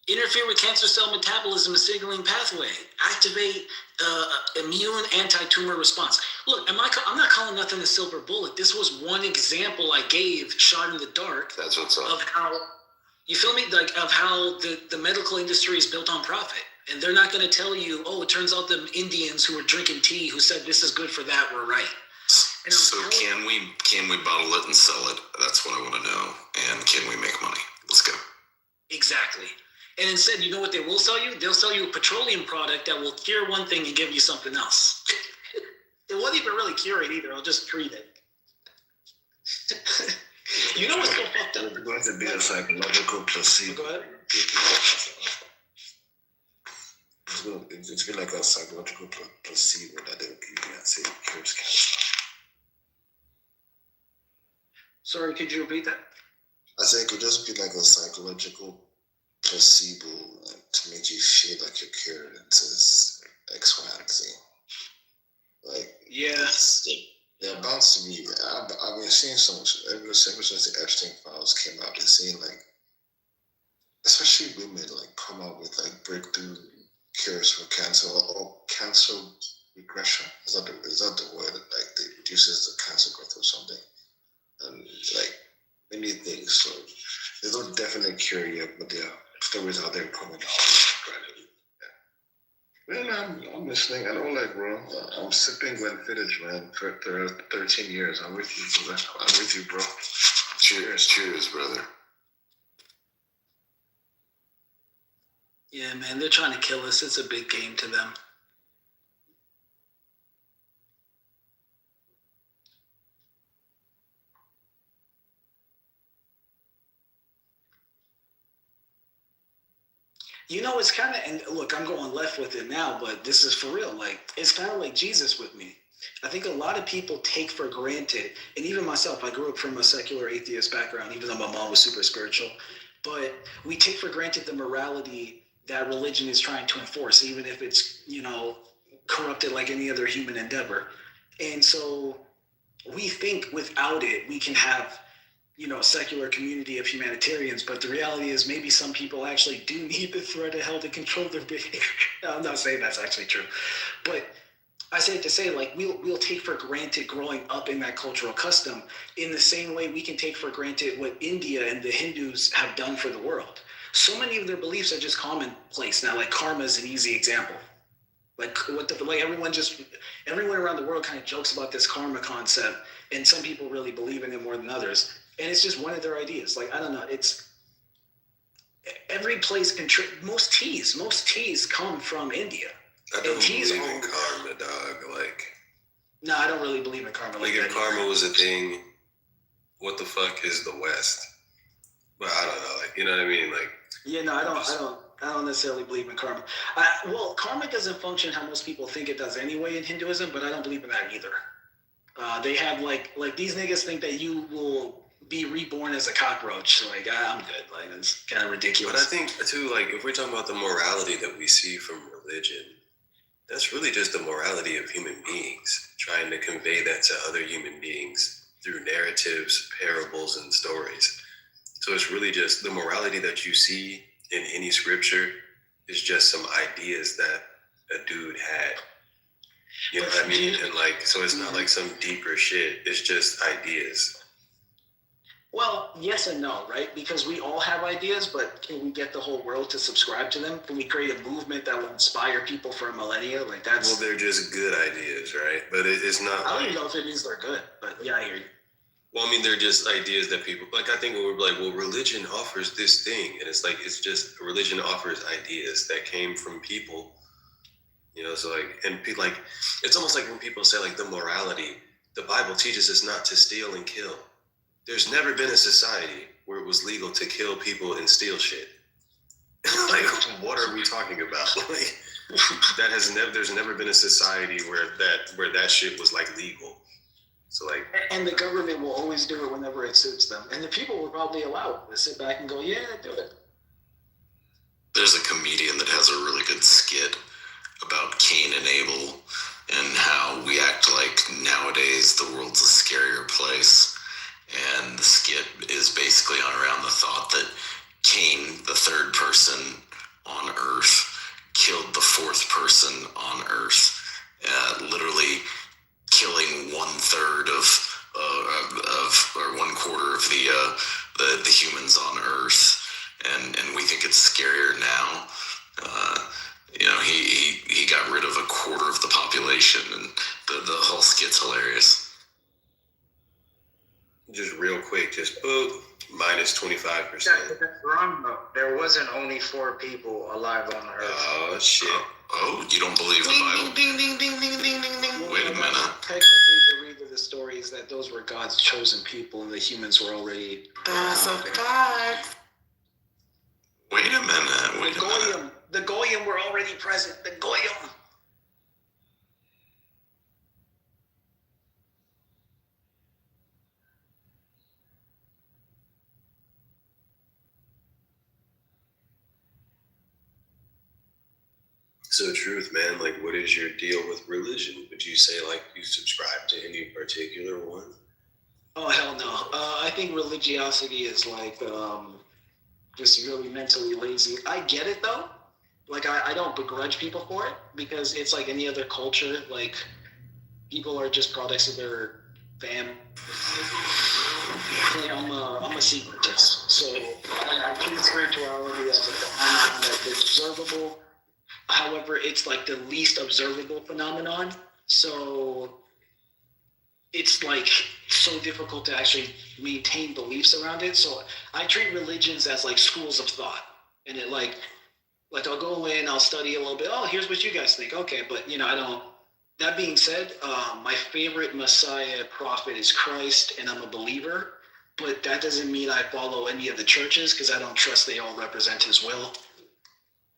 interfere with cancer cell metabolism and signaling pathway, activate immune anti-tumor response. Look, I'm not calling nothing a silver bullet. This was one example I gave, shot in the dark. That's what's up. Of how, you feel me? Like of how the medical industry is built on profit. And they're not going to tell you, oh, it turns out the Indians who were drinking tea who said this is good for that were right. So can we bottle it and sell it? That's what I want to know. And can we make money? Let's go. Exactly. And instead, you know what they will sell you? They'll sell you a petroleum product that will cure one thing and give you something else. It won't even really cure it either. I'll just treat it. You know what's so fucked up? It's going to be a psychological placebo. Go ahead. It's been like a psychological placebo that they'll give you and say it cures cancer. Sorry, could you repeat that? I say it could just be like a psychological placebo to make you feel like you're cured into X, Y, and Z. Like, they're about to be. I've been seeing so much ever since the Epstein files came out. They're seeing like, especially women like come out with like breakthrough cures for cancer or cancer regression. Is that the word? Like, it reduces the cancer growth or something. And like many things. So there's no definite cure yet, but there are stories out there coming out gradually. Yeah. Man, I'm listening. I don't like, bro. I'm sipping Glenfiddich, man, for 13 years. I'm with you, brother. I'm with you, bro. Cheers, brother. Yeah, man, they're trying to kill us. It's a big game to them. You know, it's kind of, and look, I'm going left with it now, but this is for real. Like, it's kind of like Jesus with me. I think a lot of people take for granted, and even myself, I grew up from a secular atheist background, even though my mom was super spiritual, but we take for granted the morality that religion is trying to enforce, even if it's, corrupted like any other human endeavor. And so we think without it, we can have a secular community of humanitarians, but the reality is maybe some people actually do need the threat of hell to control their behavior. I'm not saying that's actually true, but I say it to say, like, we'll take for granted growing up in that cultural custom in the same way we can take for granted what India and the Hindus have done for the world. So many of their beliefs are just commonplace now. Like karma is an easy example. Like everyone around the world kind of jokes about this karma concept, and some people really believe in it more than others. And it's just one of their ideas. Like, I don't know. It's every place most teas come from India. I don't believe in karma, dog. Like, no, I don't really believe in karma. Like if karma was a thing, what the fuck is the West? But I don't know. Like, you know what I mean? Like, yeah, no, I don't necessarily believe in karma. Well, karma doesn't function how most people think it does anyway in Hinduism, but I don't believe in that either. They have like these niggas think that you will be reborn as a cockroach. So like, I'm good. Like, it's kind of ridiculous. But I think too, like, if we're talking about the morality that we see from religion, that's really just the morality of human beings trying to convey that to other human beings through narratives, parables, and stories. So it's really just the morality that you see in any scripture is just some ideas that a dude had. You know what I mean? And like, so it's not like some deeper shit. It's just ideas. Well, yes and no, right? Because we all have ideas, but can we get the whole world to subscribe to them? Can we create a movement that will inspire people for a millennia? Like, that's... Well, they're just good ideas, right? But it's not... I don't even know if it means they're good, but yeah, I hear you. Well, I mean, they're just ideas that people... Like, I think we're like, well, religion offers this thing. And it's like, it's just... Religion offers ideas that came from people. So like... And people like... It's almost like when people say, like, the morality. The Bible teaches us not to steal and kill. There's never been a society where it was legal to kill people and steal shit. Like, what are we talking about? Like, there's never been a society where that shit was like legal. So like, and the government will always do it whenever it suits them, and the people will probably allow it to sit back and go, yeah, do it. There's a comedian that has a really good skit about Cain and Abel and how we act like nowadays the world's a scarier place. And the skit is basically around the thought that Cain, the third person on Earth, killed the fourth person on Earth, literally killing 1/3 or 1/4 of the humans on Earth. And we think it's scarier now. He got rid of 1/4 of the population, and the whole skit's hilarious. just real quick, just boop, minus 25%. That's wrong though. There wasn't only 4 people alive on the earth. Oh shit. Oh, you don't believe the Bible? Ding, ding, ding, ding, ding, ding, ding. Wait a minute. Technically, the read of the story is that those were God's chosen people, and the humans were already. That's a fact. Wait a minute. The Goyim were already present. The Goyim. So truth, man, like what is your deal with religion? Would you say like you subscribe to any particular one? Oh hell no! I think religiosity is like just really mentally lazy. I get it though. Like I don't begrudge people for it because it's like any other culture. Like people are just products of their fam. I'm a separatist, so I treat spirituality as a phenomenon that's observable. However, it's like the least observable phenomenon. So it's like so difficult to actually maintain beliefs around it. So I treat religions as like schools of thought. And it like I'll go in, I'll study a little bit. Oh, here's what you guys think. Okay, but I don't. That being said, my favorite Messiah prophet is Christ, and I'm a believer. But that doesn't mean I follow any of the churches because I don't trust they all represent his will.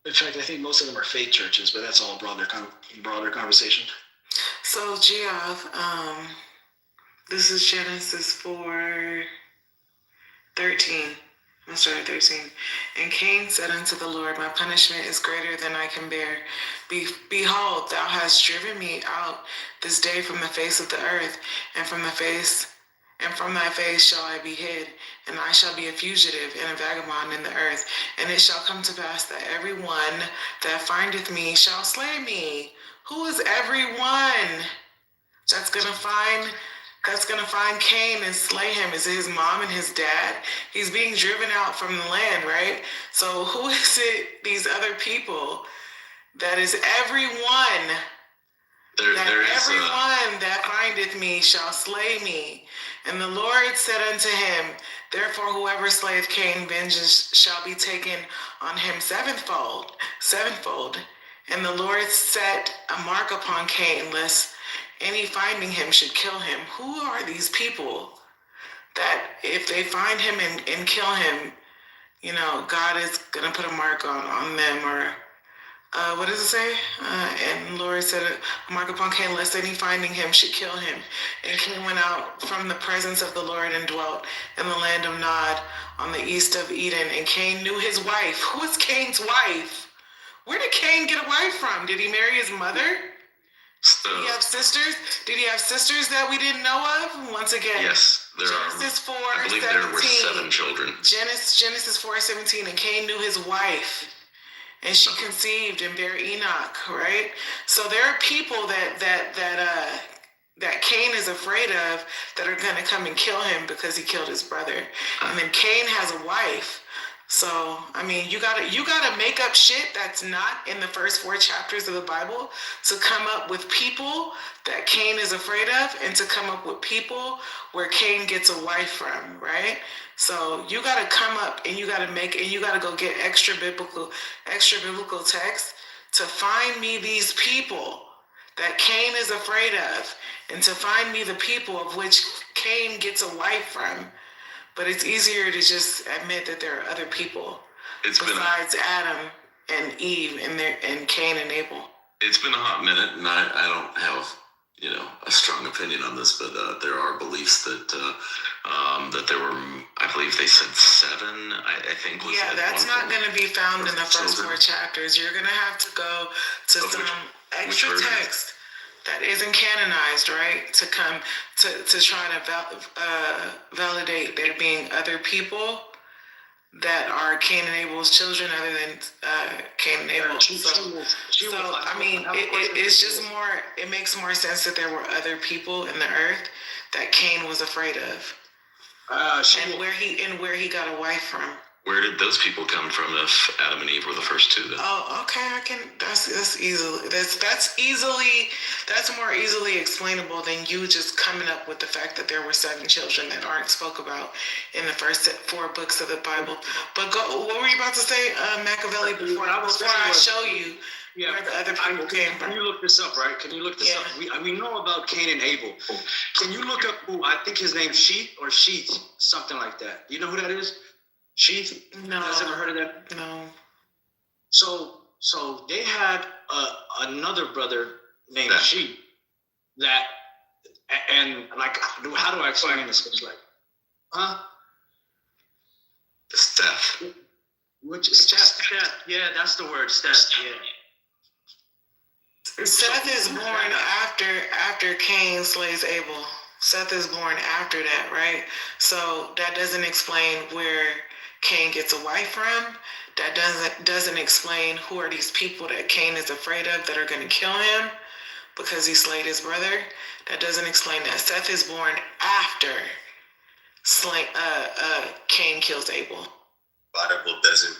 In fact, I think most of them are fake churches, but that's all a broader conversation. So, Geoff, this is Genesis 4:13. I'm going to start at 13. And Cain said unto the Lord, my punishment is greater than I can bear. Behold, thou hast driven me out this day from the face of the earth, and from thy face shall I be hid, and I shall be a fugitive and a vagabond in the earth. And it shall come to pass that every one that findeth me shall slay me. Who is everyone that's gonna find Cain and slay him? Is it his mom and his dad? He's being driven out from the land, right? So who is it, these other people, that is everyone? Everyone that findeth me shall slay me. And the Lord said unto him, therefore whoever slayeth Cain, vengeance shall be taken on him sevenfold. And the Lord set a mark upon Cain, lest any finding him should kill him. Who are these people that if they find him and kill him, God is going to put a mark on them? Or what does it say? And the Lord said, a mark upon Cain, lest any finding him should kill him. And Cain went out from the presence of the Lord and dwelt in the land of Nod on the east of Eden. And Cain knew his wife. Who is Cain's wife? Where did Cain get a wife from? Did he marry his mother? Did he have sisters? Did he have sisters that we didn't know of? Once again, Yes, there Genesis 4, are. I believe there were 7 children. Genesis 4:17, and Cain knew his wife, and she conceived and bare Enoch. Right. So there are people that Cain is afraid of that are going to come and kill him because he killed his brother. And then Cain has a wife. So, you gotta make up shit that's not in the first 4 chapters of the Bible to come up with people that Cain is afraid of, and to come up with people where Cain gets a wife from, right? So you gotta come up and you gotta go get extra biblical text to find me these people that Cain is afraid of, and to find me the people of which Cain gets a wife from. But it's easier to just admit that there are other people It's been besides Adam and Eve and Cain and Abel. It's been a hot minute, and I don't have a strong opinion on this, but there are beliefs that that there were, I believe they said 7. I think was yeah, that's not going to be found in the first 4 chapters. You're going to have to go to some extra text that isn't canonized, right? To come to try to validate there being other people that are Cain and Abel's children other than Cain and Abel. So I mean, it's just more, it makes more sense that there were other people in the earth that Cain was afraid of. And where he got a wife from. Where did those people come from if Adam and Eve were the first 2 then? Oh, okay, that's more easily explainable than you just coming up with the fact that there were 7 children that aren't spoke about in the first 4 books of the Bible. But what were you about to say, Machiavelli, before I show you where the other people came from? Can you look this up, right? Can you look this up? We know about Cain and Abel. Can you look up who, I think his name's Sheath, something like that. You know who that is? Sheath? No. You guys ever heard of that? No. So they had another brother named Sheath that, and like, how do I explain this? It's like, Steph. Which is Steph? Yeah, that's the word, Steph. Yeah. Seth is born after Cain slays Abel. Seth is born after that, right? So that doesn't explain where Cain gets a wife from. That doesn't explain who are these people that Cain is afraid of that are going to kill him because he slayed his brother. That doesn't explain that. Seth is born after Cain kills Abel. Bible doesn't.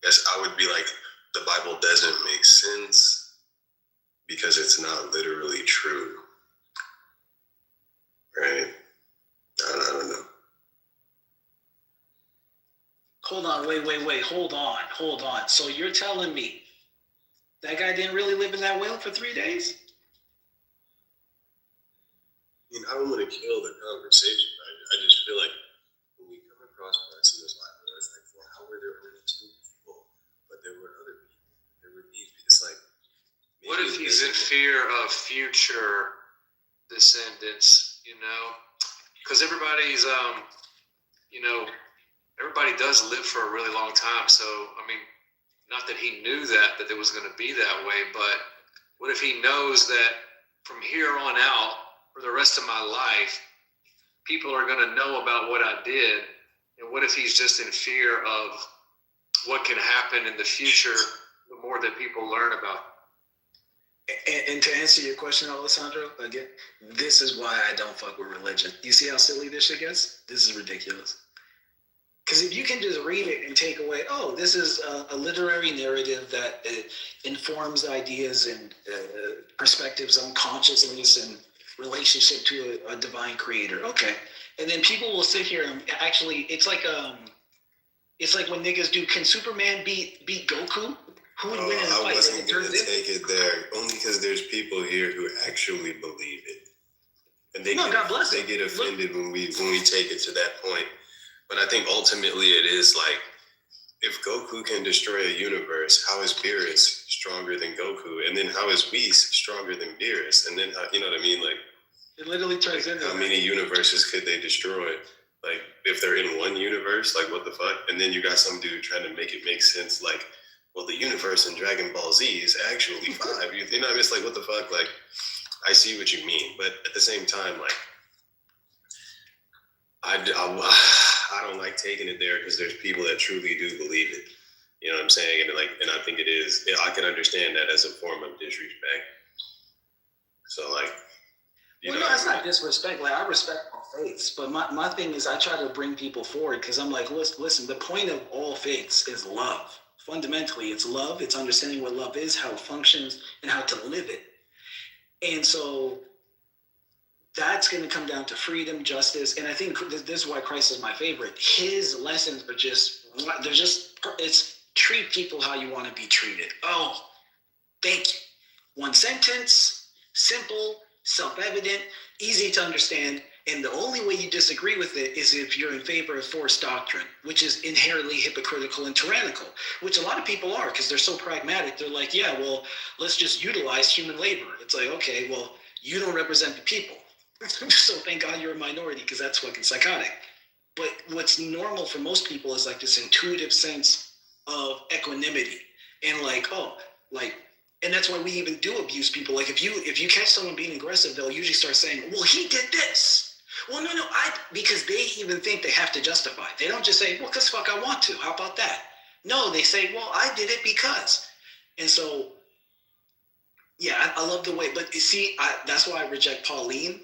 Yes, I would be like, the Bible doesn't make sense because it's not literally true, right? I don't know. Hold on, wait, hold on. So you're telling me that guy didn't really live in that whale for 3 days? I mean, I don't want to kill the conversation. I just feel like when we come across parts in this life, it's like, well, how were there only 2 people? But there were other people. There were these people. It's like, what if he's in fear of future descendants, Because everybody's, everybody does live for a really long time. So, I mean, not that he knew that it was going to be that way, but what if he knows that from here on out, for the rest of my life, people are going to know about what I did? And what if he's just in fear of what can happen in the future the more that people learn about it? And to answer your question, Alessandro, again, this is why I don't fuck with religion. You see how silly this shit gets? This is ridiculous. Because if you can just read it and take away, oh, this is a literary narrative that informs ideas and perspectives on consciousness and relationship to a divine creator. Okay. And then people will sit here and actually, it's like when niggas do, can Superman beat Goku? Who would win in a fight? I wasn't going to take it there, only because there's people here who actually believe it. And they get offended when we take it to that point. But I think ultimately it is like, if Goku can destroy a universe, how is Beerus stronger than Goku? And then how is Whis stronger than Beerus? And then, you know what I mean? Like, it literally turns into how many universes could they destroy? Like, if they're in one universe, like, what the fuck? And then you got some dude trying to make it make sense, like, well, the universe in Dragon Ball Z is actually 5. You know, it's like, what the fuck? Like, I see what you mean, but at the same time, like, I don't like taking it there because there's people that truly do believe it. You know what I'm saying? And I think it is. I can understand that as a form of disrespect. So, like, no, it's not disrespect. Like, I respect all faiths, but my thing is I try to bring people forward because I'm like, listen, the point of all faiths is love. Fundamentally, it's love. It's understanding what love is, how it functions, and how to live it. And so that's going to come down to freedom, justice, and I think this is why Christ is my favorite. His lessons are it's treat people how you want to be treated. Oh, thank you. One sentence, simple, self-evident, easy to understand, And the only way you disagree with it is if you're in favor of forced doctrine, which is inherently hypocritical and tyrannical, which a lot of people are because they're so pragmatic. They're like, yeah, well, let's just utilize human labor. It's like, okay, well, you don't represent the people. So thank God you're a minority because that's fucking psychotic. But what's normal for most people is like this intuitive sense of equanimity and like, oh, like, and that's why we even do abuse people. Like if you catch someone being aggressive, they'll usually start saying, well, he did this. Well, no, because they even think they have to justify. They don't just say, well, because fuck, I want to. How about that? No, they say, well, I did it because. And so, yeah, I love the way, but you see, that's why I reject Pauline.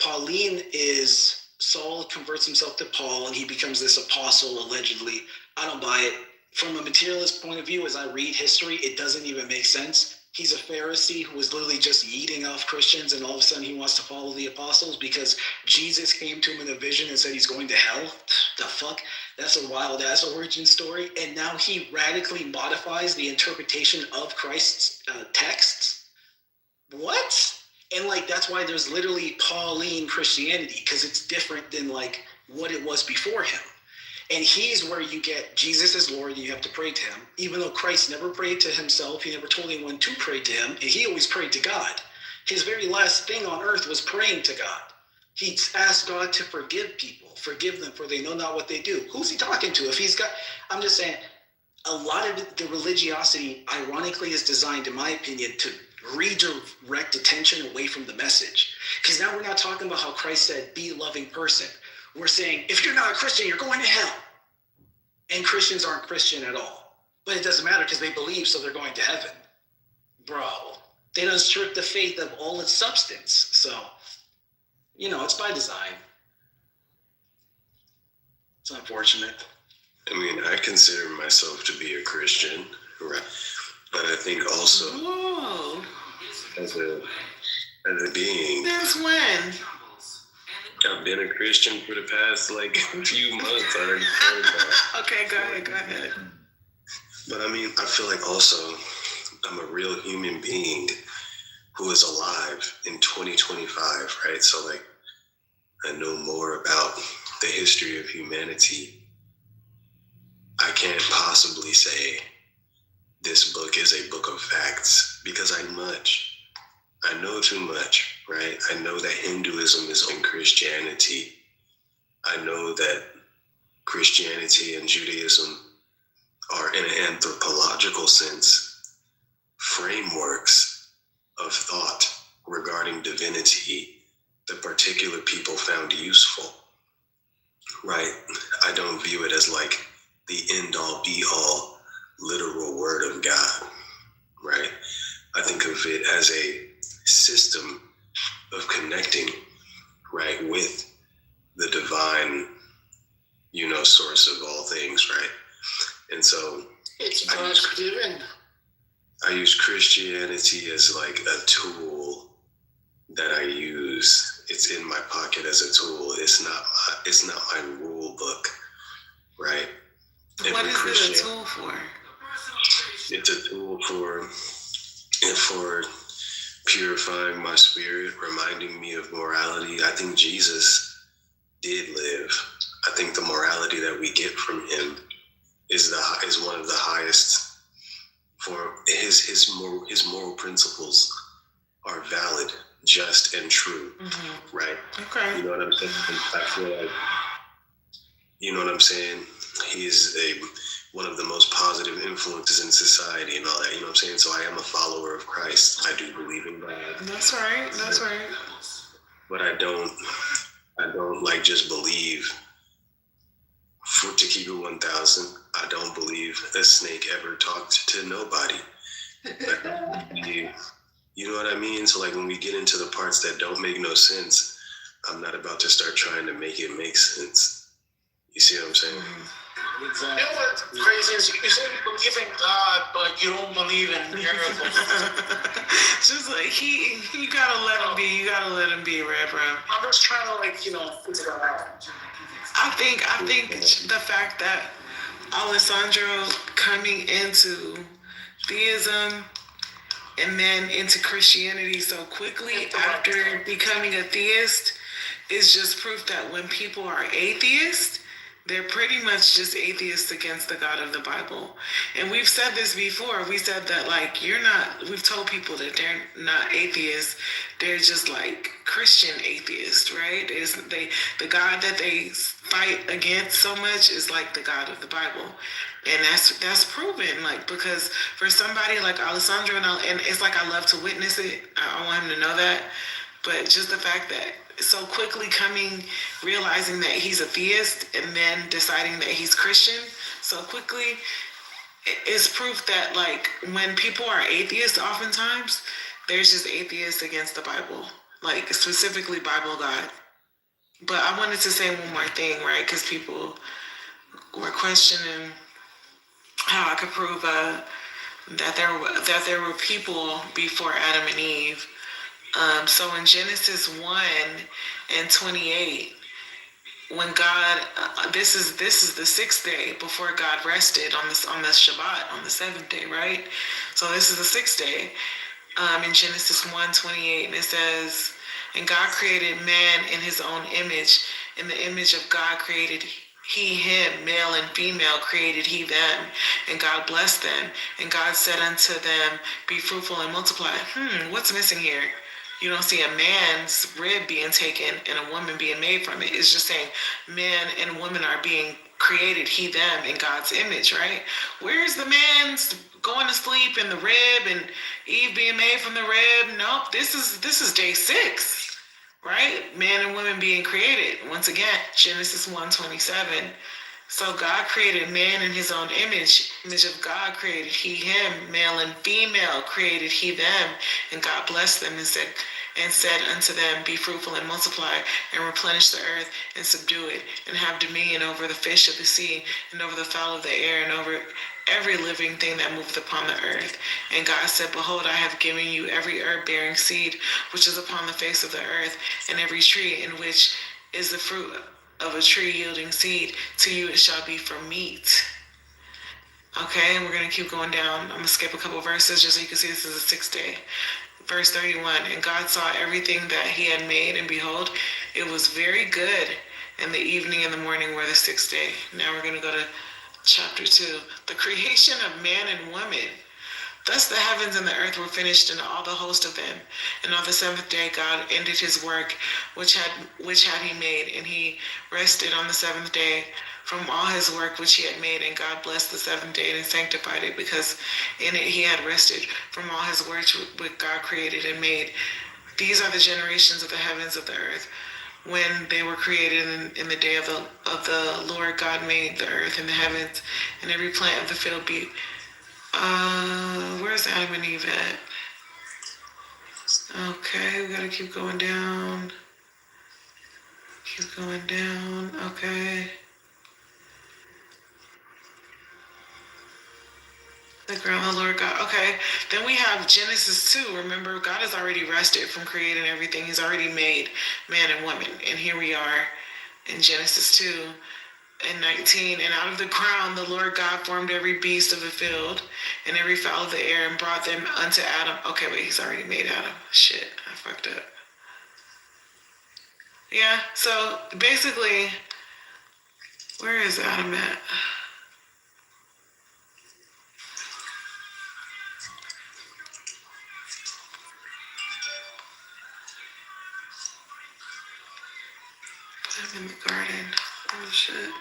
Pauline is, Saul converts himself to Paul and he becomes this apostle, allegedly. I don't buy it. From a materialist point of view, as I read history, it doesn't even make sense. He's a Pharisee who was literally just yeeting off Christians, and all of a sudden he wants to follow the apostles because Jesus came to him in a vision and said he's going to hell. The fuck? That's a wild ass origin story. And now he radically modifies the interpretation of Christ's texts. What? And like that's why there's literally Pauline Christianity, because it's different than like what it was before him. And he's where you get Jesus is Lord and you have to pray to him. Even though Christ never prayed to himself, he never told anyone to pray to him, and he always prayed to God. His very last thing on earth was praying to God. He asked God to forgive people, forgive them for they know not what they do. Who's he talking to? If he's got, I'm just saying, a lot of the religiosity, ironically, is designed, in my opinion, to redirect attention away from the message. Because now we're not talking about how Christ said, be a loving person. We're saying, if you're not a Christian, you're going to hell. And Christians aren't Christian at all. But it doesn't matter because they believe, so they're going to heaven. Bro, they don't strip the faith of all its substance. So, it's by design. It's unfortunate. I mean, I consider myself to be a Christian, right? But I think also Whoa. as a being. Since when? I've been a Christian for the past few months. Okay, go ahead. But I mean, I feel like also I'm a real human being who is alive in 2025, right? So I know more about the history of humanity. I can't possibly say this book is a book of facts because I know too much, right? I know that Hinduism is in Christianity. I know that Christianity and Judaism are, in an anthropological sense, frameworks of thought regarding divinity that particular people found useful, right? I don't view it as the end-all, be-all literal word of God, right? I think of it as a system of connecting, right, with the divine, source of all things, right? And so it's God's given. I use Christianity as a tool that I use. It's in my pocket as a tool. It's not my rule book, right? What is it a tool for? It's a tool for purifying my spirit, reminding me of morality. I think Jesus did live. I think the morality that we get from him is one of the highest. For his moral principles are valid, just, and true, right? Okay. You know what I'm saying? I feel like, you know what I'm saying? He's one of the most positive influences in society and all that, you know what I'm saying? So I am a follower of Christ. I do believe in God. That's right. But I don't just believe. To keep it 1,000, I don't believe a snake ever talked to nobody. You know what I mean? So when we get into the parts that don't make no sense, I'm not about to start trying to make it make sense. You see what I'm saying? Exactly. You know what's crazy is you say you believe in God, but you don't believe in miracles. Just you gotta let him be. You gotta let him be, Reverend. I'm just trying to figure it out. I think the fact that Alessandro coming into theism and then into Christianity so quickly after becoming a theist is just proof that when people are atheists, they're pretty much just atheists against the God of the Bible. And we've said this before. We said that, like, we've told people that they're not atheists. They're just like Christian atheists, right? The God that they fight against so much is like the God of the Bible. And that's proven, like, because for somebody like Alessandro, and it's like I love to witness it. I want him to know that. But just the fact that so quickly realizing that he's a theist and then deciding that he's Christian so quickly is proof that, like, when people are atheists, oftentimes there's just atheists against the Bible, like specifically Bible God. But I wanted to say one more thing, right? Because people were questioning how I could prove that there were people before Adam and Eve. So in Genesis 1:28, when God, this is the 6th day before God rested on the Shabbat, on the 7th day, right? So this is the 6th day. In Genesis 1:28, and it says, "And God created man in his own image. In the image of God created he him, male and female created he them. And God blessed them. And God said unto them, Be fruitful and multiply." What's missing here? You don't see a man's rib being taken and a woman being made from it. It's just saying man and woman are being created, he, them, in God's image, right? Where's the man's going to sleep in the rib and Eve being made from the rib? Nope, this is day 6, right? Man and woman being created. Once again, Genesis 1:27. So God created man in his own image. Image of God created he him, male and female created he them. And God blessed them and said unto them, Be fruitful and multiply, and replenish the earth, and subdue it, and have dominion over the fish of the sea, and over the fowl of the air, and over every living thing that moveth upon the earth. And God said, Behold, I have given you every herb bearing seed, which is upon the face of the earth, and every tree in which is the fruit of a tree yielding seed. To you it shall be for meat. Okay, and we're going to keep going down. I'm going to skip a couple verses just so you can see this is the 6th day. Verse 31, And God saw everything that he had made, and behold, it was very good. And the evening and the morning were the 6th day. Now we're going to go to chapter 2. The creation of man and woman. Thus the heavens and the earth were finished, and all the host of them. And on the 7th day God ended his work which had he made, and he rested on the 7th day from all his work which he had made. And God blessed the 7th day and sanctified it, because in it he had rested from all his work which God created and made. These are the generations of the heavens of the earth, when they were created in the day of the Lord God made the earth and the heavens, and every plant of the field be. Where's Adam and Eve at? Okay, we gotta keep going down. Keep going down, okay. The ground, the Lord God. Okay, then we have Genesis 2. Remember, God has already rested from creating everything. He's already made man and woman. And here we are in Genesis 2. And 19, And out of the ground the Lord God formed every beast of the field and every fowl of the air, and brought them unto Adam. Okay, wait, he's already made Adam. Shit, I fucked up. Yeah, so basically, where is Adam at? Put him in the garden. Oh shit.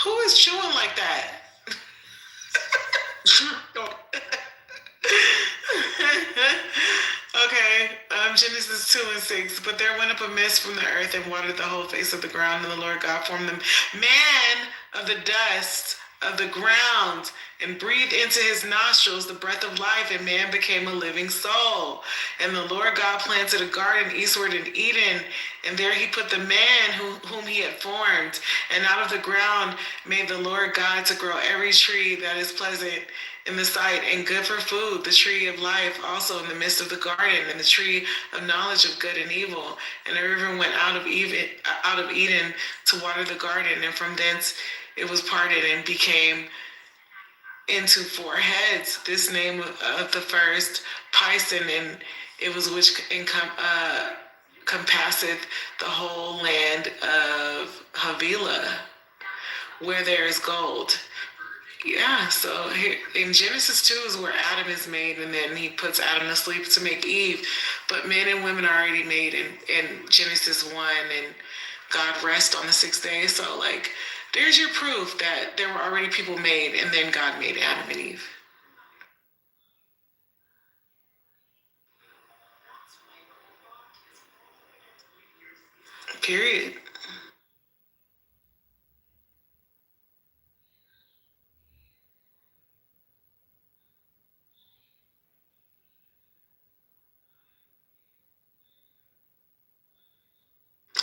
Who is chewing like that? Okay, Genesis 2:6. But there went up a mist from the earth and watered the whole face of the ground, and the Lord God formed them man of the dust of the ground, and breathed into his nostrils the breath of life, and man became a living soul. And the Lord God planted a garden eastward in Eden, and there he put the man whom he had formed. And out of the ground made the Lord God to grow every tree that is pleasant in the sight and good for food, the tree of life also in the midst of the garden, and the tree of knowledge of good and evil. And a river went out of Eden to water the garden, and from thence it was parted and became into 4 heads. This name of the first, Pison, and it was which compasseth the whole land of Havilah, where there is gold. Yeah, so here, in Genesis 2 is where Adam is made, and then he puts Adam to sleep to make Eve. But men and women are already made in Genesis 1, and God rests on the 6th day. So, like, there's your proof that there were already people made, and then God made Adam and Eve. Period.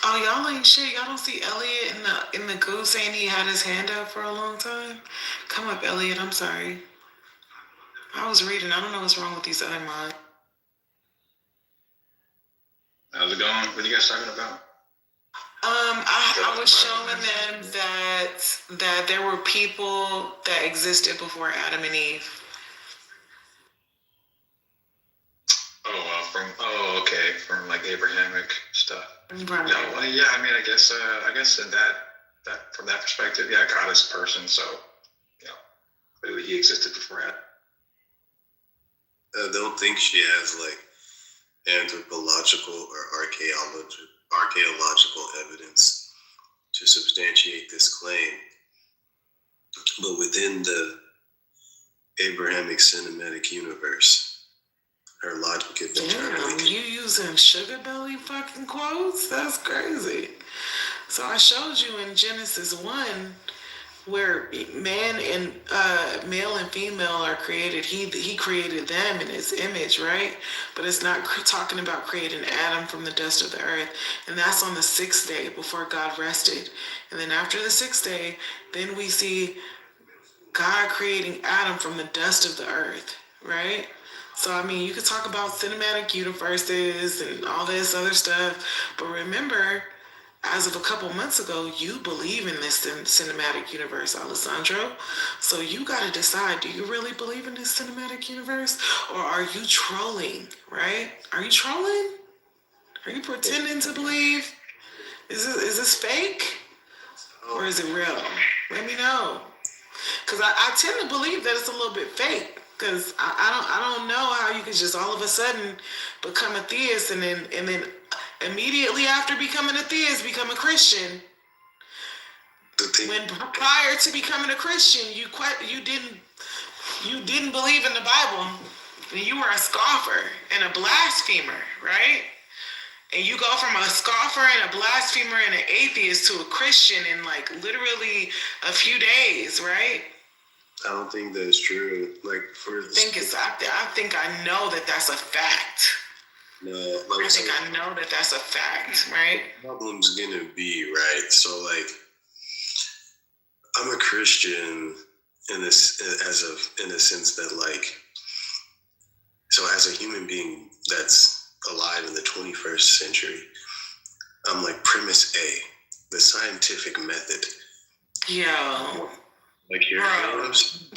Oh, y'all ain't shit. Y'all don't see Elliot in the goo saying he had his hand up for a long time? Come up, Elliot. I'm sorry. I was reading. I don't know what's wrong with these other mods. How's it going? What are you guys talking about? I was showing them that there were people that existed before Adam and Eve. Okay, from like Abrahamic stuff. Right. No, well, yeah, I mean, I guess in that from that perspective, yeah, God is a person, so clearly he existed before Adam. I don't think she has like anthropological or archaeological evidence to substantiate this claim. But within the Abrahamic cinematic universe, her logic is eternally. Damn, you using sugar belly fucking quotes? That's crazy. So I showed you in Genesis 1 where man and male and female are created. He created them in his image, right? But it's not talking about creating Adam from the dust of the earth. And that's on the 6th day before God rested. And then after the 6th day, then we see God creating Adam from the dust of the earth, right? So, I mean, you could talk about cinematic universes and all this other stuff, but remember, as of a couple months ago, you believe in this cinematic universe, Alessandro. So you got to decide, do you really believe in this cinematic universe? Or are you trolling, right? Are you trolling? Are you pretending to believe? Is this fake? Or is it real? Let me know. Because I tend to believe that it's a little bit fake. Because I don't know how you could just all of a sudden become a theist and then immediately after becoming a theist become a Christian. When prior to becoming a Christian, you didn't believe in the Bible, and you were a scoffer and a blasphemer, right? And you go from a scoffer and a blasphemer and an atheist to a Christian in like literally a few days, right? I don't think that's true. Like I think I know that that's a fact. No, I think I know that that's a fact, right? Problem's gonna be right. So like, I'm a Christian in the sense that like, so as a human being that's alive in the 21st century, I'm like premise A, the scientific method. Yo. Like you know what I'm saying?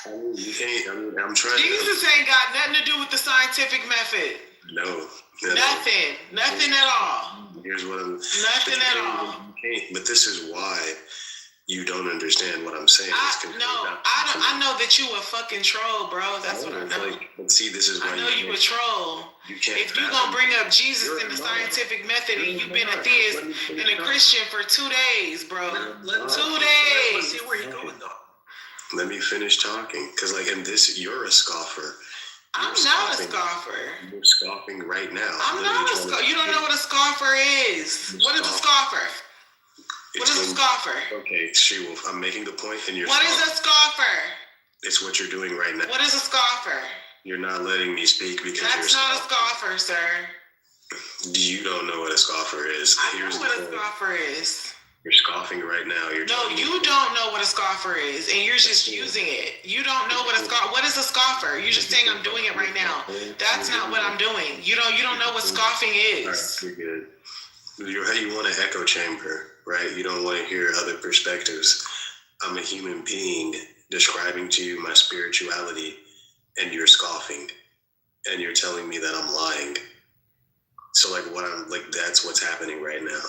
You can't. I'm trying. Jesus ain't got nothing to do with the scientific method. No. Nothing at all. Here's what I'm. Nothing at all. But this is why you don't understand what I'm saying. I know that you a fucking troll, bro. That's what I know. But see, this is why I know you a troll. You can't. If you gonna bring up Jesus in the scientific method and you've been a theist and a Christian for 2 days, bro. 2 days. Let's see where you're going, though. Let me finish talking, because like in this, you're a scoffer. I'm not a scoffer. You're scoffing right now. I'm not a scoffer. You don't know what a scoffer is. What is a scoffer? What is a scoffer? Okay, She-Wolf, I'm making the point and you're What is a scoffer? It's what you're doing right now. What is a scoffer? You're not letting me speak because That's not a scoffer, sir. You don't know what a scoffer is. I know what a scoffer is. You're scoffing right now. No, you don't know what a scoffer is, and you're just using it. You don't know what is a scoffer. You're just saying I'm doing it right now. That's not what I'm doing. You don't know what scoffing is. You're good. You want an echo chamber, right? You don't want to hear other perspectives. I'm a human being describing to you my spirituality, and you're scoffing, and you're telling me that I'm lying. So that's what's happening right now.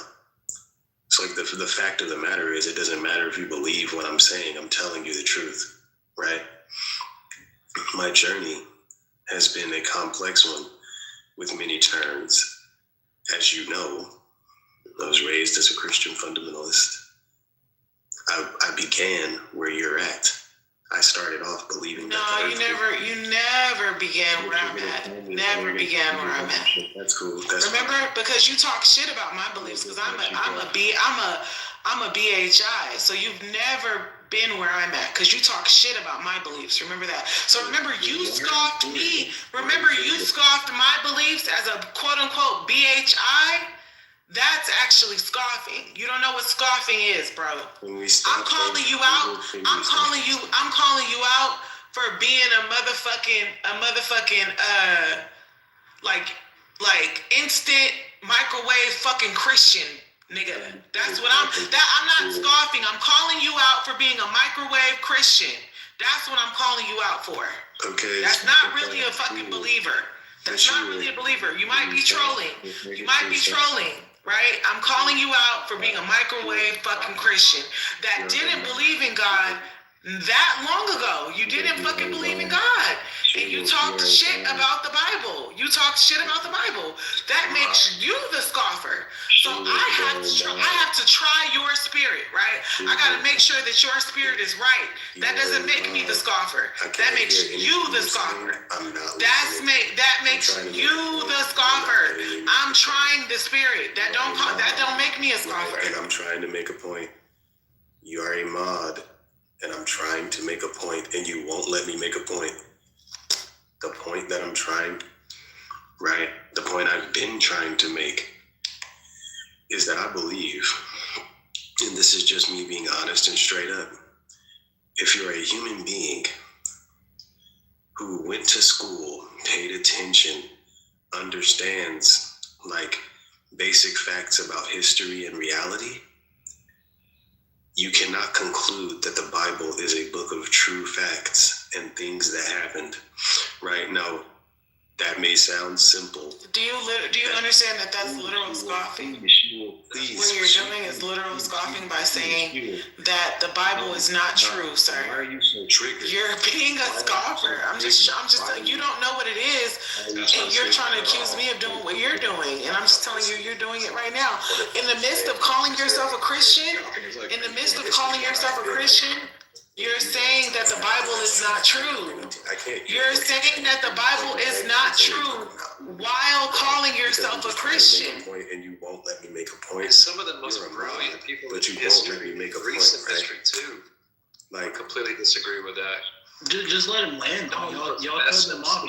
So the fact of the matter is, it doesn't matter if you believe what I'm saying. I'm telling you the truth, right? My journey has been a complex one with many turns. As you know, I was raised as a Christian fundamentalist. I began where you're at. I started off believing that. You never began where I'm at. Never began where I'm at. That's cool. Remember, because you talk shit about my beliefs, because I'm a BHI. So you've never been where I'm at, because you talk shit about my beliefs. Remember that. So remember, you scoffed me. Remember, you scoffed my beliefs as a quote unquote BHI. That's actually scoffing. You don't know what scoffing is, bro. I'm calling you out. I'm calling you out for being a motherfucking like instant microwave fucking Christian, nigga. That's what I'm not scoffing. I'm calling you out for being a microwave Christian. That's what I'm calling you out for. Okay. That's not really a fucking believer. That's not really a believer. You might be trolling. Right? I'm calling you out for being a microwave fucking Christian that didn't believe in God that long ago. You didn't fucking believe in God. And you talked shit about the Bible. That makes you the scoffer. So I have to try your spirit, right? I gotta make sure that your spirit is right. That doesn't make me the scoffer. That makes you the scoffer. That makes you the scoffer. I'm trying the spirit. That don't make me a scoffer. And I'm trying to make a point. You are a mod, and I'm trying to make a point, and you won't let me make a point. The point that I'm trying, right? The point I've been trying to make is that I believe, and this is just me being honest and straight up, if you're a human being who went to school, paid attention, understands like basic facts about history and reality, you cannot conclude that the Bible is a book of true facts and things that happened. Right now, that may sound simple. Do you understand that that's literal scoffing? What you're doing is literal scoffing by saying that the Bible is not true, sir. Why are you so triggered? You're being a scoffer. I'm just you don't know what it is, and you're trying to accuse me of doing what you're doing, and I'm just telling you, you're doing it right now. In the midst of calling yourself a Christian, you're saying that the Bible is not true. You're saying that the Bible is not true while calling yourself a Christian. And you won't let me make a point. Some of the most brilliant people in history, recent history too, completely disagree with that. Just let him land. Y'all cut him off.